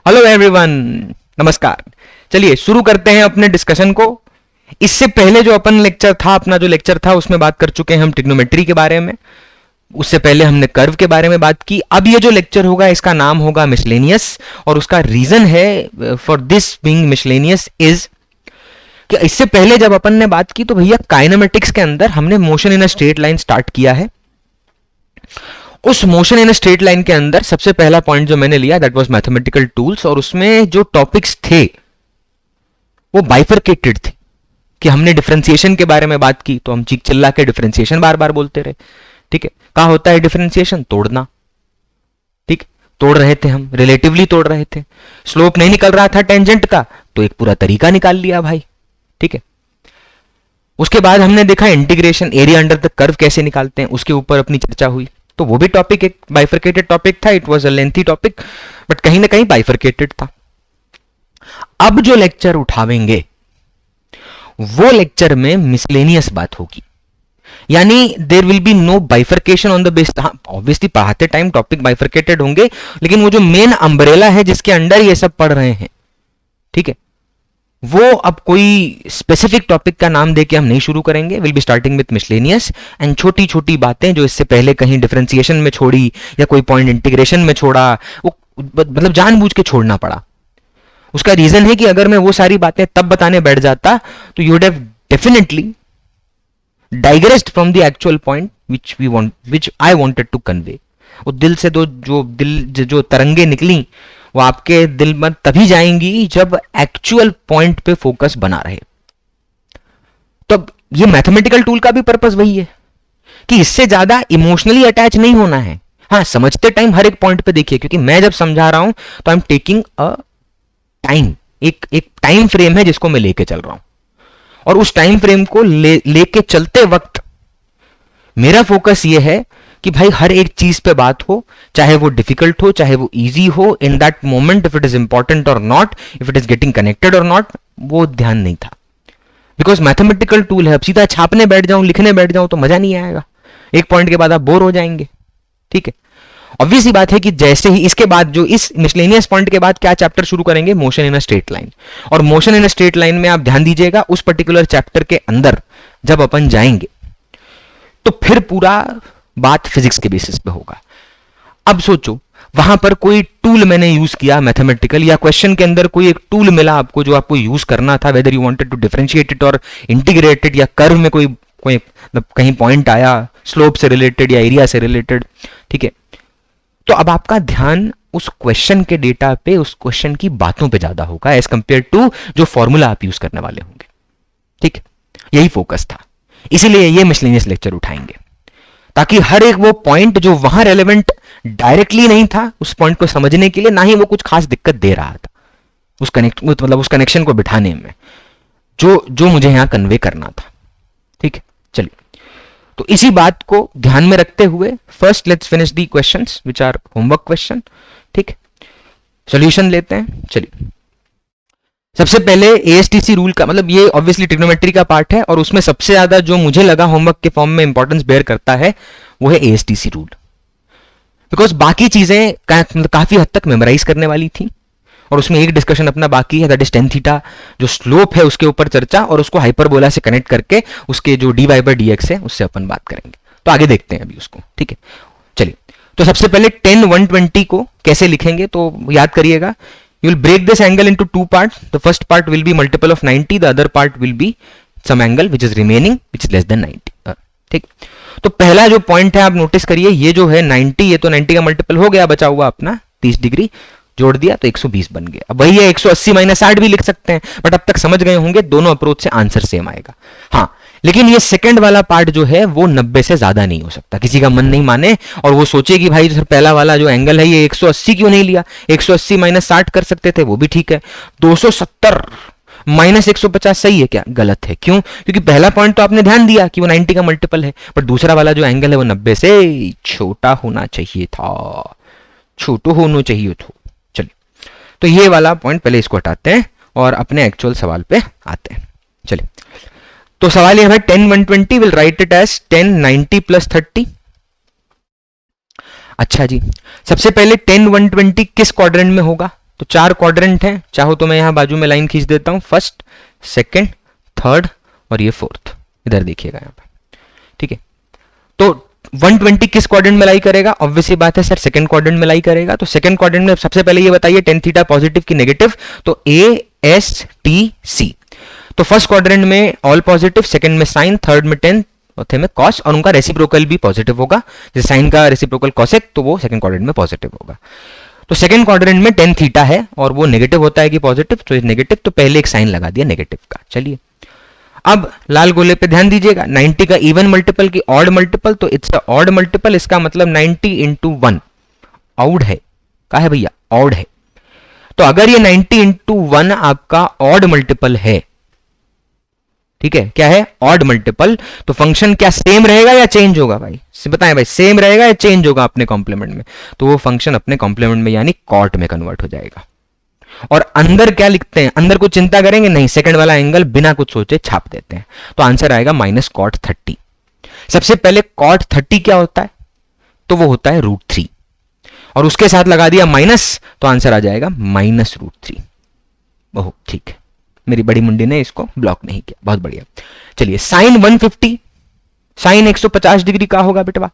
Hello everyone, नमस्कार। चलिए शुरू करते हैं अपने डिस्कशन को। इससे पहले जो अपन लेक्चर था, अपना जो लेक्चर था, उसमें बात कर चुके हैं हम ट्रिग्नोमेट्री के बारे में। उससे पहले हमने कर्व के बारे में बात की। अब ये जो लेक्चर होगा इसका नाम होगा मिसलेनियस, और उसका रीजन है for this being miscellaneous is कि इससे पहले जब अपन ने बात की तो भैया काइनेमेटिक्स के अंदर हमने motion in a straight line start किया है। उस मोशन इन स्ट्रेट लाइन के अंदर सबसे पहला पॉइंट जो मैंने लिया दैट वाज मैथमेटिकल टूल्स, और उसमें जो टॉपिक्स थे वो बाइफरकेटेड थे। कि हमने डिफरेंशिएशन के बारे में बात की तो हम चीख चिल्ला के डिफरेंशिएशन बार बार बोलते रहे। ठीक है, कहां होता है डिफरेंशिएशन? तोड़ना। ठीक, तोड़ रहे थे हम, रिलेटिवली तोड़ रहे थे। स्लोप नहीं निकल रहा था टेंजेंट का तो एक पूरा तरीका निकाल लिया भाई। ठीक है, उसके बाद हमने देखा integration, area under the curve कैसे निकालते हैं, उसके ऊपर अपनी चर्चा हुई। तो वो भी टॉपिक एक बाइफरकेटेड टॉपिक था। It was a lengthy topic but कहीं ना कहीं बाइफरकेटेड था। अब जो लेक्चर उठावेंगे वो लेक्चर में मिसलेनियस बात होगी, यानी there will be no bifurcation on the base. Obviously पढ़ाते टाइम टॉपिक बाइफरकेटेड होंगे, लेकिन वो जो मेन अम्ब्रेला है जिसके अंडर ये सब पढ़ रहे हैं, ठीक है, वो अब कोई स्पेसिफिक टॉपिक का नाम देके हम नहीं शुरू करेंगे। Will be starting with miscellaneous and छोटी छोटी बातें जो इससे पहले कहीं डिफरेंशिएशन में छोड़ी या कोई पॉइंट इंटीग्रेशन में छोड़ा, वो मतलब जानबूझ के छोड़ना पड़ा। उसका रीजन है कि अगर मैं वो सारी बातें तब बताने बैठ जाता तो you would have definitely digressed from the actual point which I wanted to convey. वो दिल से जो तरंगे निकली वो आपके दिल में तभी जाएंगी जब एक्चुअल पॉइंट पे फोकस बना रहे। तो ये मैथमेटिकल टूल का भी पर्पस वही है कि इससे ज्यादा इमोशनली अटैच नहीं होना है। हाँ, समझते टाइम हर एक पॉइंट पे देखिए, क्योंकि मैं जब समझा रहा हूं तो I am taking a time, एक टाइम फ्रेम है जिसको मैं लेके चल रहा हूं, और उस टाइम फ्रेम को लेके चलते वक्त मेरा फोकस ये है कि भाई हर एक चीज पे बात हो, चाहे वो डिफिकल्ट हो चाहे वो इजी हो, in that moment if it is important और not, if it is getting connected और नॉट, वो ध्यान नहीं था। बिकॉज मैथमेटिकल टूल है, अब सीधा छापने बैठ जाऊं, लिखने बैठ जाऊं तो मजा नहीं आएगा। एक पॉइंट के बाद आप बोर हो जाएंगे। ठीक है, ऑब्वियस ही बात है कि जैसे ही इसके बाद जो इस मिसलेनियस पॉइंट के बाद क्या चैप्टर शुरू करेंगे, motion in a straight line. और motion in a straight line में आप ध्यान दीजिएगा, उस पर्टिकुलर चैप्टर के अंदर जब अपन जाएंगे तो फिर पूरा बात फिजिक्स के बेसिस पे होगा। अब सोचो, वहां पर कोई टूल मैंने यूज किया मैथमेटिकल, या क्वेश्चन के अंदर कोई एक टूल मिला आपको जो आपको यूज करना था, whether you wanted to differentiate it और इंटीग्रेट इट, या कर्व में कोई कहीं पॉइंट आया स्लोप से रिलेटेड या एरिया से रिलेटेड। ठीक है, तो अब आपका ध्यान उस क्वेश्चन के डेटा पे, उस क्वेश्चन की बातों पे ज्यादा होगा एज कंपेयर टू जो फॉर्मूला आप यूज करने वाले होंगे। ठीक, यही फोकस था, इसीलिए ये मिसलेनियस लेक्चर उठाएंगे ताकि हर एक वो पॉइंट जो वहां रेलेवेंट डायरेक्टली नहीं था, उस पॉइंट को समझने के लिए ना ही वो कुछ खास दिक्कत दे रहा था उस कनेक्शन को बिठाने में जो मुझे यहां कन्वे करना था। ठीक है, चलिए, तो इसी बात को ध्यान में रखते हुए first let's finish the questions which are homework question. ठीक, सॉल्यूशन लेते हैं। चलिए, सबसे पहले एएसटीसी रूल का, मतलब ये ऑब्वियसली ट्रिग्नोमेट्री का पार्ट है और उसमें सबसे ज्यादा जो मुझे लगा होमवर्क के फॉर्म में इंपॉर्टेंस बेयर करता है वो है एएसटीसी रूल। बिकॉज बाकी चीजें काफी हद तक मेमोराइज करने वाली थी, और उसमें एक डिस्कशन अपना बाकी है, दैट इज टेन थीटा जो स्लोप है उसके ऊपर चर्चा, और उसको हाइपरबोला से कनेक्ट करके उसके जो dy बाई dx है उससे अपन बात करेंगे। तो आगे देखते हैं अभी उसको। ठीक है, चलिए, तो सबसे पहले 10 120 को कैसे लिखेंगे तो याद करिएगा, you will break this angle into two parts. The first part will be multiple of 90, the other part will be some angle which is remaining which is less than 90. ठीक, तो पहला जो पॉइंट है आप नोटिस करिए, ये जो है 90, ये तो 90 का मल्टीपल हो गया, बचा हुआ अपना 30 डिग्री, जोड़ दिया तो 120 बन गया। अब वही है 180 माइनस 60 भी लिख सकते हैं, बट अब तक समझ गए होंगे दोनों अप्रोच से आंसर सेम आएगा। हाँ, लेकिन ये सेकंड वाला पार्ट जो है वो 90 से ज्यादा नहीं हो सकता। किसी का मन नहीं माने और वो सोचे कि भाई पहला वाला जो एंगल है ये 180 क्यों नहीं लिया, 180 माइनस 60 कर सकते थे, वो भी ठीक है। 270 माइनस 150 सही है क्या? गलत है। क्यों? क्योंकि पहला पॉइंट तो आपने ध्यान दिया कि वो 90 का मल्टीपल है, पर दूसरा वाला जो एंगल है वो 90 से छोटा होना चाहिए था, छोटो होना चाहिए था। चलिए, तो ये वाला पॉइंट पहले इसको हटाते हैं और अपने एक्चुअल सवाल पे आते हैं। चलिए, तो सवाल यह है 10 120 will write it as 10 90 plus 30। अच्छा जी, सबसे पहले 10 120 किस क्वाड्रेंट में होगा? तो 4 क्वाड्रेंट हैं, चाहो तो मैं यहां बाजू में लाइन खींच देता हूं, फर्स्ट, सेकंड, थर्ड और ये फोर्थ, इधर देखिएगा यहां पर, ठीक है। तो 120 किस क्वाड्रेंट में लाई करेगा? ऑब्वियस ही बात है सर, सेकंड क्वाड्रेंट में लाई करेगा। तो सेकंड क्वाड्रेंट में सबसे पहले ये बताइए tan थीटा पॉजिटिव की नेगेटिव, तो ASTC। तो फर्स्ट क्वाड्रेंट में ऑल पॉजिटिव, सेकंड में साइन, थर्ड में tan, चौथे में कॉस, और उनका रेसिप्रोकल भी पॉजिटिव होगा, जैसे साइन का रेसिप्रोकल कॉसेक, तो वो सेकंड क्वाड्रेंट में पॉजिटिव होगा। तो सेकंड क्वाड्रेंट में tan थीटा है और वो नेगेटिव होता है कि पॉजिटिव, तो नेगेटिव, तो पहले एक साइन लगा दिया नेगेटिव का। चलिए अब लाल गोले पे ध्यान दीजिएगा, 90 का इवन मल्टीपल की ऑड मल्टीपल, तो इट्स अ ऑड मल्टीपल, इसका मतलब 90 इंटू 1 ऑड है, का है भैया? ऑड है। तो अगर ये 90 इंटू 1 आपका ऑड मल्टीपल है, ठीक है, क्या है? ऑड मल्टीपल, तो फंक्शन क्या सेम रहेगा या चेंज होगा भाई? बताएं भाई, सेम रहेगा या चेंज होगा अपने कॉम्प्लीमेंट में? तो वो फंक्शन अपने कॉम्प्लीमेंट में यानी कॉट में कन्वर्ट हो जाएगा। और अंदर क्या लिखते हैं? अंदर कुछ चिंता करेंगे नहीं, सेकंड वाला एंगल बिना कुछ सोचे छाप देते हैं, तो आंसर आएगा माइनस कॉट 30। सबसे पहले कॉट 30 क्या होता है? तो वो होता है √3, और उसके साथ लगा दिया माइनस, तो आंसर आ जाएगा माइनस √3। ओह ठीक है, मेरी बड़ी मुंडी ने इसको ब्लॉक नहीं किया, बहुत बढ़िया। चलिए साइन 150, साइन 150 डिग्री का होगा बेटवा,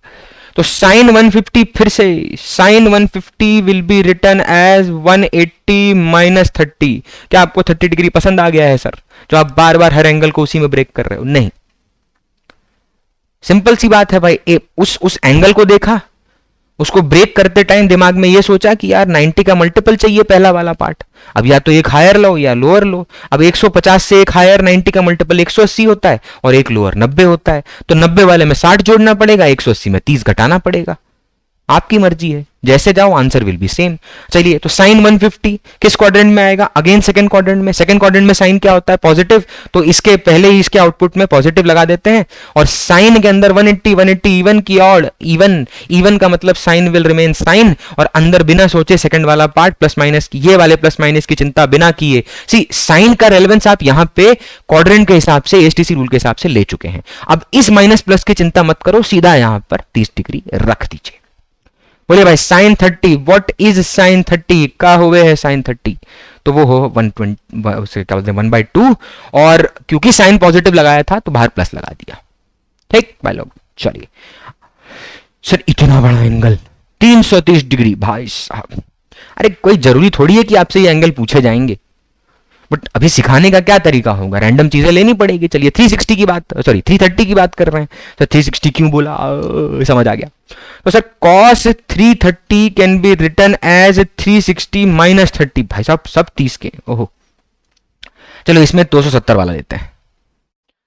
तो साइन 150, फिर से sine 150 will be return as 180 minus 30। क्या आपको 30 डिग्री पसंद आ गया है सर, जो आप बार बार हर एंगल को उसी में ब्रेक कर रहे हो? नहीं, सिंपल सी बात है भाई, उस एंगल को देखा, उसको ब्रेक करते टाइम दिमाग में ये सोचा कि यार 90 का मल्टीपल चाहिए पहला वाला पार्ट, अब या तो एक हायर लो या लोअर लो। अब 150 से एक हायर 90 का मल्टीपल 180 होता है और एक लोअर 90 होता है, तो 90 वाले में 60 जोड़ना पड़ेगा, 180 में 30 घटाना पड़ेगा, आपकी मर्जी है, जैसे जाओ आंसर विल बी सेम। चलिए तो साइन 150 किस क्वाड्रेंट में आएगा? अगेन सेकंड क्वाड्रेंट में। सेकंड क्वाड्रेंट में साइन क्या होता है? पॉजिटिव, तो इसके पहले ही इसके आउटपुट में पॉजिटिव लगा देते हैं, और साइन के अंदर 180 इवन की ऑड, इवन का मतलब साइन विल रिमेन साइन, और अंदर बिना सोचे सेकंड वाला पार्ट प्लस माइनस की, ये वाले प्लस माइनस की चिंता बिना किए, सी साइन का रेलेवेंस आप यहां पे क्वाड्रेंट के हिसाब से, एसटीसी रूल के हिसाब से ले चुके हैं। अब इस माइनस प्लस की चिंता मत करो, सीधा यहां पर 30 डिग्री रख दीजिए। बोलिए भाई साइन 30, व्हाट इज साइन 30? का हुए है साइन 30, तो वो हो 120, उसे क्या बोलते हैं 1/2, और क्योंकि साइन पॉजिटिव लगाया था तो बाहर प्लस लगा दिया। ठीक भाई लोग, चलिए सर इतना बड़ा एंगल 330 डिग्री भाई साहब, अरे कोई जरूरी थोड़ी है कि आपसे ये एंगल पूछे जाएंगे, बट अभी सिखाने का क्या तरीका होगा, रैंडम चीजें लेनी पड़ेगी। चलिए 360 की बात, सॉरी 330 की बात कर रहे हैं, सर 360 क्यों बोला, समझ आ गया। तो sir cos 330 can be return as 360 minus 30, भाई साहब सब 30 के, ओहो चलो इसमें 270 वाला लेते हैं,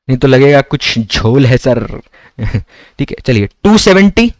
नहीं तो लगेगा कुछ झोल है सर। ठीक है चलिए 270,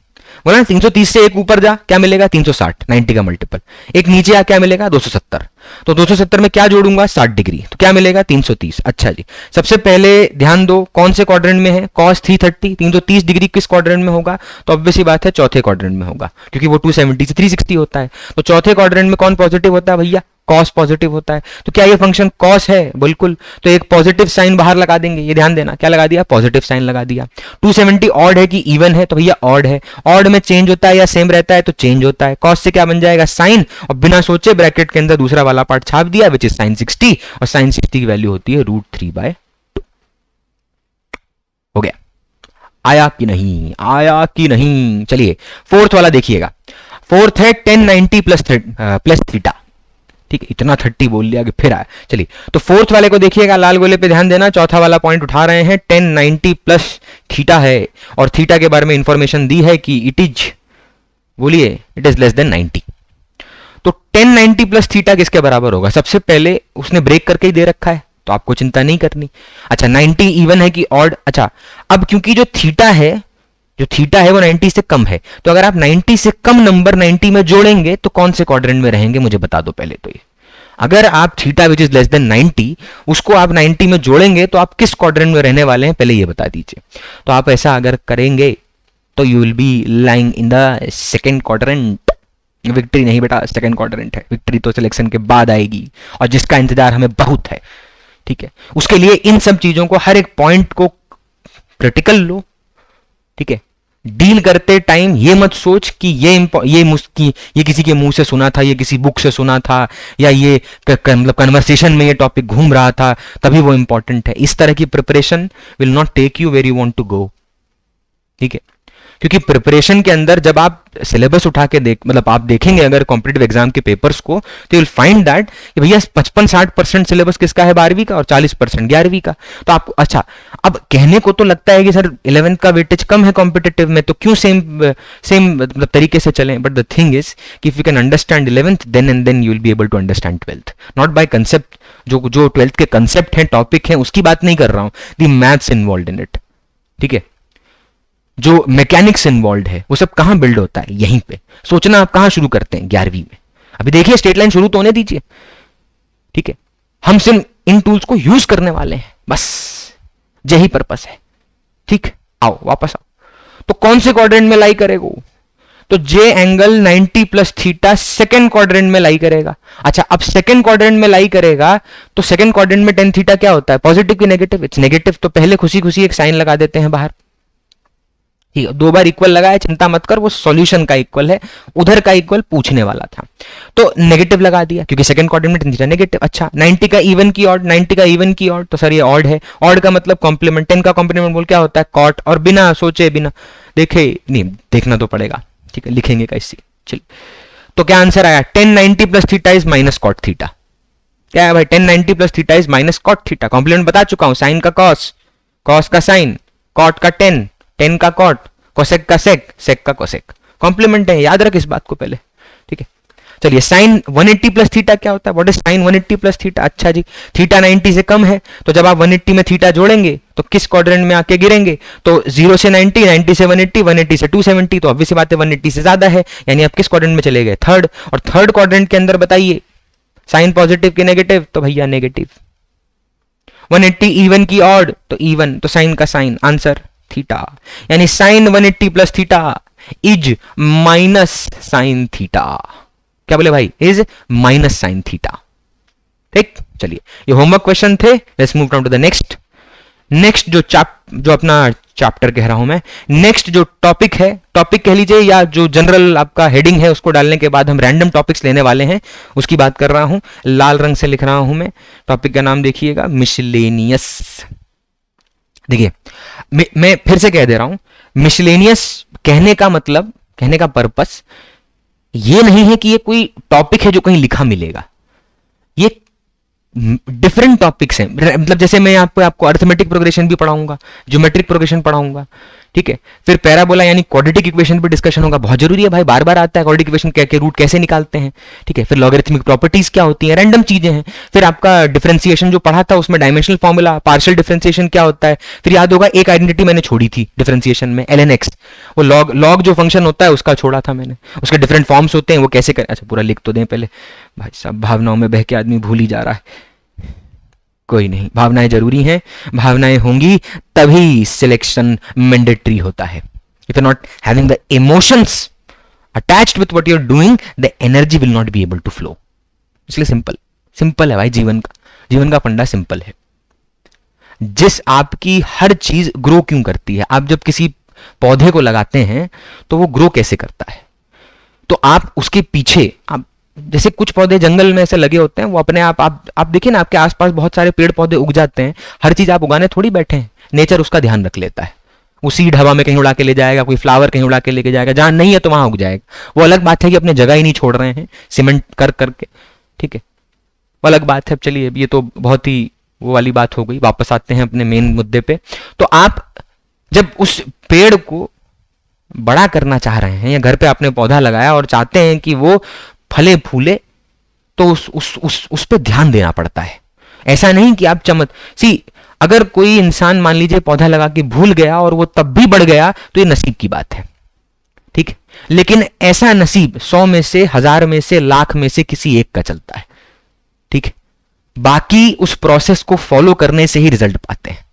बोला ना 330 से एक ऊपर जा क्या मिलेगा? 360, 90 का मल्टीपल, एक नीचे आ क्या मिलेगा? 270, तो 270 में क्या जोड़ूंगा? 60 डिग्री, तो क्या मिलेगा? 330। अच्छा जी, सबसे पहले ध्यान दो कौन से क्वाड्रेंट में है? cos 330, 330 डिग्री किस क्वाड्रेंट में होगा? तो ऑब्वियस ही बात है चौथे क्वाड्रेंट में होगा, क्योंकि वो 270 से 360 होता है, तो चौथे क्वाड्रेंट में कौन पॉजिटिव होता है भैया? cos पॉजिटिव होता है। तो क्या ये फंक्शन cos है? बिल्कुल, तो एक पॉजिटिव साइन बाहर लगा देंगे, ये ध्यान देना, क्या लगा दिया? पॉजिटिव साइन लगा दिया। 270 ऑड है कि इवन है? तो भैया ऑड है। ऑड में चेंज होता है या सेम रहता है? तो चेंज होता है। cos से क्या बन जाएगा? साइन, और बिना सोचे ब्रैकेट के अंदर दूसरा वाला पार्ट छाप दिया, विच इज साइन 60, और साइन 60 की वैल्यू होती है √3/2। हो गया? आया कि नहीं? आया कि नहीं? चलिए फोर्थ वाला देखिएगा, फोर्थ है 1090 प्लस थीटा। ठीक है, इतना 30 बोल लिया कि फिर आया। चलिए तो फोर्थ वाले को देखिएगा, लाल गोले पे ध्यान देना, चौथा वाला पॉइंट उठा रहे हैं, 1090 प्लस थीटा है, और थीटा के बारे में इंफॉर्मेशन दी है कि इट इज, बोलिए, इट इज लेस देन 90। तो 1090 प्लस थीटा किसके बराबर होगा? सबसे पहले उसने ब्रेक करके ही दे रखा है, तो आपको चिंता नहीं करनी। अच्छा 90 इवन है कि ऑड? अच्छा अब क्योंकि जो थीटा है वो 90 से कम है, तो अगर आप 90 से कम नंबर 90 में जोड़ेंगे तो कौन से क्वाड्रेंट में रहेंगे मुझे बता दो पहले तो ये। अगर आप theta which is less than 90 उसको आप 90 में जोड़ेंगे तो आप किस क्वाड्रेंट में रहने वाले हैं पहले ये बता दीजिए। तो आप ऐसा अगर करेंगे तो you will B lying in the second quadrant. Victory नहीं बेटा, सेकेंड क्वाड्रेंट है, विक्ट्री तो सिलेक्शन के बाद आएगी और जिसका इंतजार हमें बहुत है। ठीक है, उसके लिए इन सब चीजों को, हर एक पॉइंट को क्रिटिकल लो, ठीक है, डील करते टाइम ये मत सोच कि ये किसी के मुंह से सुना था, ये किसी बुक से सुना था, या ये मतलब कन्वर्सेशन में ये टॉपिक घूम रहा था तभी वो इंपॉर्टेंट है। इस तरह की preparation will not take you where you want to go. ठीक है, क्योंकि प्रिपरेशन के अंदर जब आप सिलेबस उठा के मतलब आप देखेंगे अगर कॉम्पिटिटिव एग्जाम के पेपर्स को, तो विल फाइंड दैट कि भैया 55-60% सिलेबस किसका है 12वीं का और 40% 11वीं का। तो आपको अच्छा, अब कहने को तो लगता है कि सर 11th का वेटेज कम है कॉम्पिटिटिव में, तो क्यों सेम मतलब तरीके से चलें। बट द थिंग इज कि if you can understand 11th then and then you will be able to understand 12th, not by concept. जो 12th के कंसेप्ट हैं, टॉपिक हैं, उसकी बात नहीं कर रहा हूं, the maths involve in it. ठीक है, जो मैकेनिक्स इन्वॉल्व है वो सब कहां बिल्ड होता है, यहीं पे। सोचना आप कहां शुरू करते हैं, 11वीं में। अभी देखिए स्ट्रेट लाइन शुरू तो होने दीजिए। ठीक है, हम सिर्फ इन टूल्स को यूज करने वाले हैं, बस यही पर्पस है। ठीक, आओ वापस आओ। तो कौन से क्वाड्रेंट में लाई करेगा? तो जे angle 90 plus theta second quadrant में लाई करेगा। अच्छा, अब सेकेंड क्वाड्रेंट में लाई करेगा तो सेकेंड क्वाड्रेंट में टेन थीटा क्या होता है, पॉजिटिव की नेगेटिव? It's negative. तो पहले खुशी खुशी एक साइन लगा देते हैं बाहर। ठीक है, 2 बार इक्वल लगाया, चिंता मत कर, वो सॉल्यूशन का इक्वल है, उधर का इक्वल पूछने वाला था। तो नेगेटिव लगा दिया क्योंकि सेकंड क्वाड्रेंट में टेन थीटा नेगेटिव। अच्छा, 90 का इवन की ऑड, 90 का इवन की ऑड, तो सर ये ऑड है। ऑड का मतलब कॉम्प्लीमेंट, 10 का कॉम्प्लीमेंट बोल क्या होता है, कॉट। और बिना सोचे बिना देखे, नहीं देखना तो पड़ेगा, ठीक है, लिखेंगे कैसे। चलिए, तो क्या आंसर आया, 10 90 plus theta is minus cot theta. क्या है भाई, 10 90 plus theta is minus cot theta. Complement बता चुका हूं, साइन का कॉस, कॉस का साइन, कॉट का 10, 10 का कॉट, कोसेक का सेक, सेक का कोसेक। कॉम्प्लीमेंट है, याद रख इस बात को पहले। ठीक है, चलिए, साइन 180 प्लस थीटा क्या होता है, what is sine 180 plus theta? अच्छा जी, थीटा 90 से कम है, तो जब आप 180 में थीटा जोड़ेंगे तो किस क्वाड्रेंट में आके गिरेंगे? तो 0 से 90, 90 से 180, 180 से 270, तो ऑब्वियस बात है 180 से ज्यादा है, यानी आप किस क्वाड्रेंट में चले गए, थर्ड। और थर्ड क्वाड्रेंट के अंदर बताइए साइन पॉजिटिव की नेगेटिव, तो भैया नेगेटिव। 180 इवन की ऑड, तो इवन, तो साइन का साइन, आंसर थीटा। यानी sine 180 plus theta is minus sine theta. क्या बोले भाई, इज माइनस साइन थीटा। ठीक, चलिए, ये होमवर्क क्वेश्चन थे। Let's move down to the next. Next जो अपना चैप्टर कह रहा हूं मैं, नेक्स्ट जो टॉपिक है, टॉपिक कह लीजिए या जो जनरल आपका हेडिंग है, उसको डालने के बाद हम रैंडम टॉपिक्स लेने वाले हैं, उसकी बात कर रहा हूं। लाल रंग से लिख रहा हूं मैं, टॉपिक का नाम देखिएगा, मिसलेनियस। देखिए, मैं फिर से कह दे रहा हूं, मिसलेनियस कहने का मतलब, कहने का पर्पस ये नहीं है कि ये कोई टॉपिक है जो कहीं लिखा मिलेगा। ये डिफरेंट टॉपिक्स हैं, मतलब जैसे मैं आपको अर्थमेटिक प्रोग्रेशन भी पढ़ाऊंगा, ज्योमेट्रिक प्रोग्रेशन पढ़ाऊंगा। ठीक है, फिर पैराबोला यानी क्वाड्रेटिक इक्वेशन पे डिस्कशन होगा, बहुत जरूरी है भाई, बार बार आता है क्वाड्रेटिक इक्वेशन के रूट कैसे निकालते हैं। ठीक है, फिर लॉगरिथमिक प्रॉपर्टीज क्या होती हैं, रैंडम चीजें हैं। फिर आपका डिफरेंशिएशन जो पढ़ा था उसमें डायमेंशनल फॉर्मूला, पार्शियल डिफरेंशिएशन क्या होता है। फिर याद होगा एक आइडेंटिटी मैंने छोड़ी थी डिफरेंशिएशन में, ln(x), वो लॉग जो फंक्शन होता है उसका छोड़ा था मैंने, उसके डिफरेंट फॉर्म्स होते हैं, वो कैसे करें। अच्छा, पूरा लिख तो दें पहले, भाई साहब भावनाओं में बह के आदमी भूल ही जा रहा है। कोई नहीं, भावनाएं जरूरी हैं, भावनाएं होंगी तभी सिलेक्शन मैंडेटरी होता है। If you not having the emotions attached with what you are doing, the energy will not be able to flow. इसलिए सिंपल है भाई, जीवन का फंडा सिंपल है। जिस आपकी हर चीज ग्रो क्यों करती है, आप जब किसी पौधे को लगाते हैं तो वो ग्रो कैसे करता है, तो आप उसके पीछे, आप जैसे कुछ पौधे जंगल में ऐसे लगे होते हैं, वो अपने आप देखिए ना, आपके आसपास बहुत सारे पेड़ पौधे उग जाते हैं, हर चीज आप उगाने थोड़ी बैठे हैं, नेचर उसका ध्यान रख लेता है। वो सीड हवा में कहीं उड़ा के ले जाएगा, कोई फ्लावर कहीं उड़ा के लेके जाएगा, जहां नहीं है तो वहां उग जाएगा। वो अलग बात है कि अपने जगह ही नहीं छोड़ रहे हैं सीमेंट कर करके, ठीक है, वो अलग बात है। चलिए, ये तो बहुत ही वो वाली बात हो गई, वापस आते हैं अपने मेन मुद्दे पे। तो आप जब उस पेड़ को बड़ा करना चाह रहे हैं, या घर पे आपने पौधा लगाया और चाहते हैं कि वो फले फूले, तो उस पे ध्यान देना पड़ता है। ऐसा नहीं कि आप अगर कोई इंसान मान लीजिए पौधा लगा के भूल गया और वो तब भी बढ़ गया, तो ये नसीब की बात है, ठीक है। लेकिन ऐसा नसीब 100 में से, 1000 में से, लाख में से किसी एक का चलता है, ठीक है। बाकी उस प्रोसेस को फॉलो करने से ही रिजल्ट पाते हैं।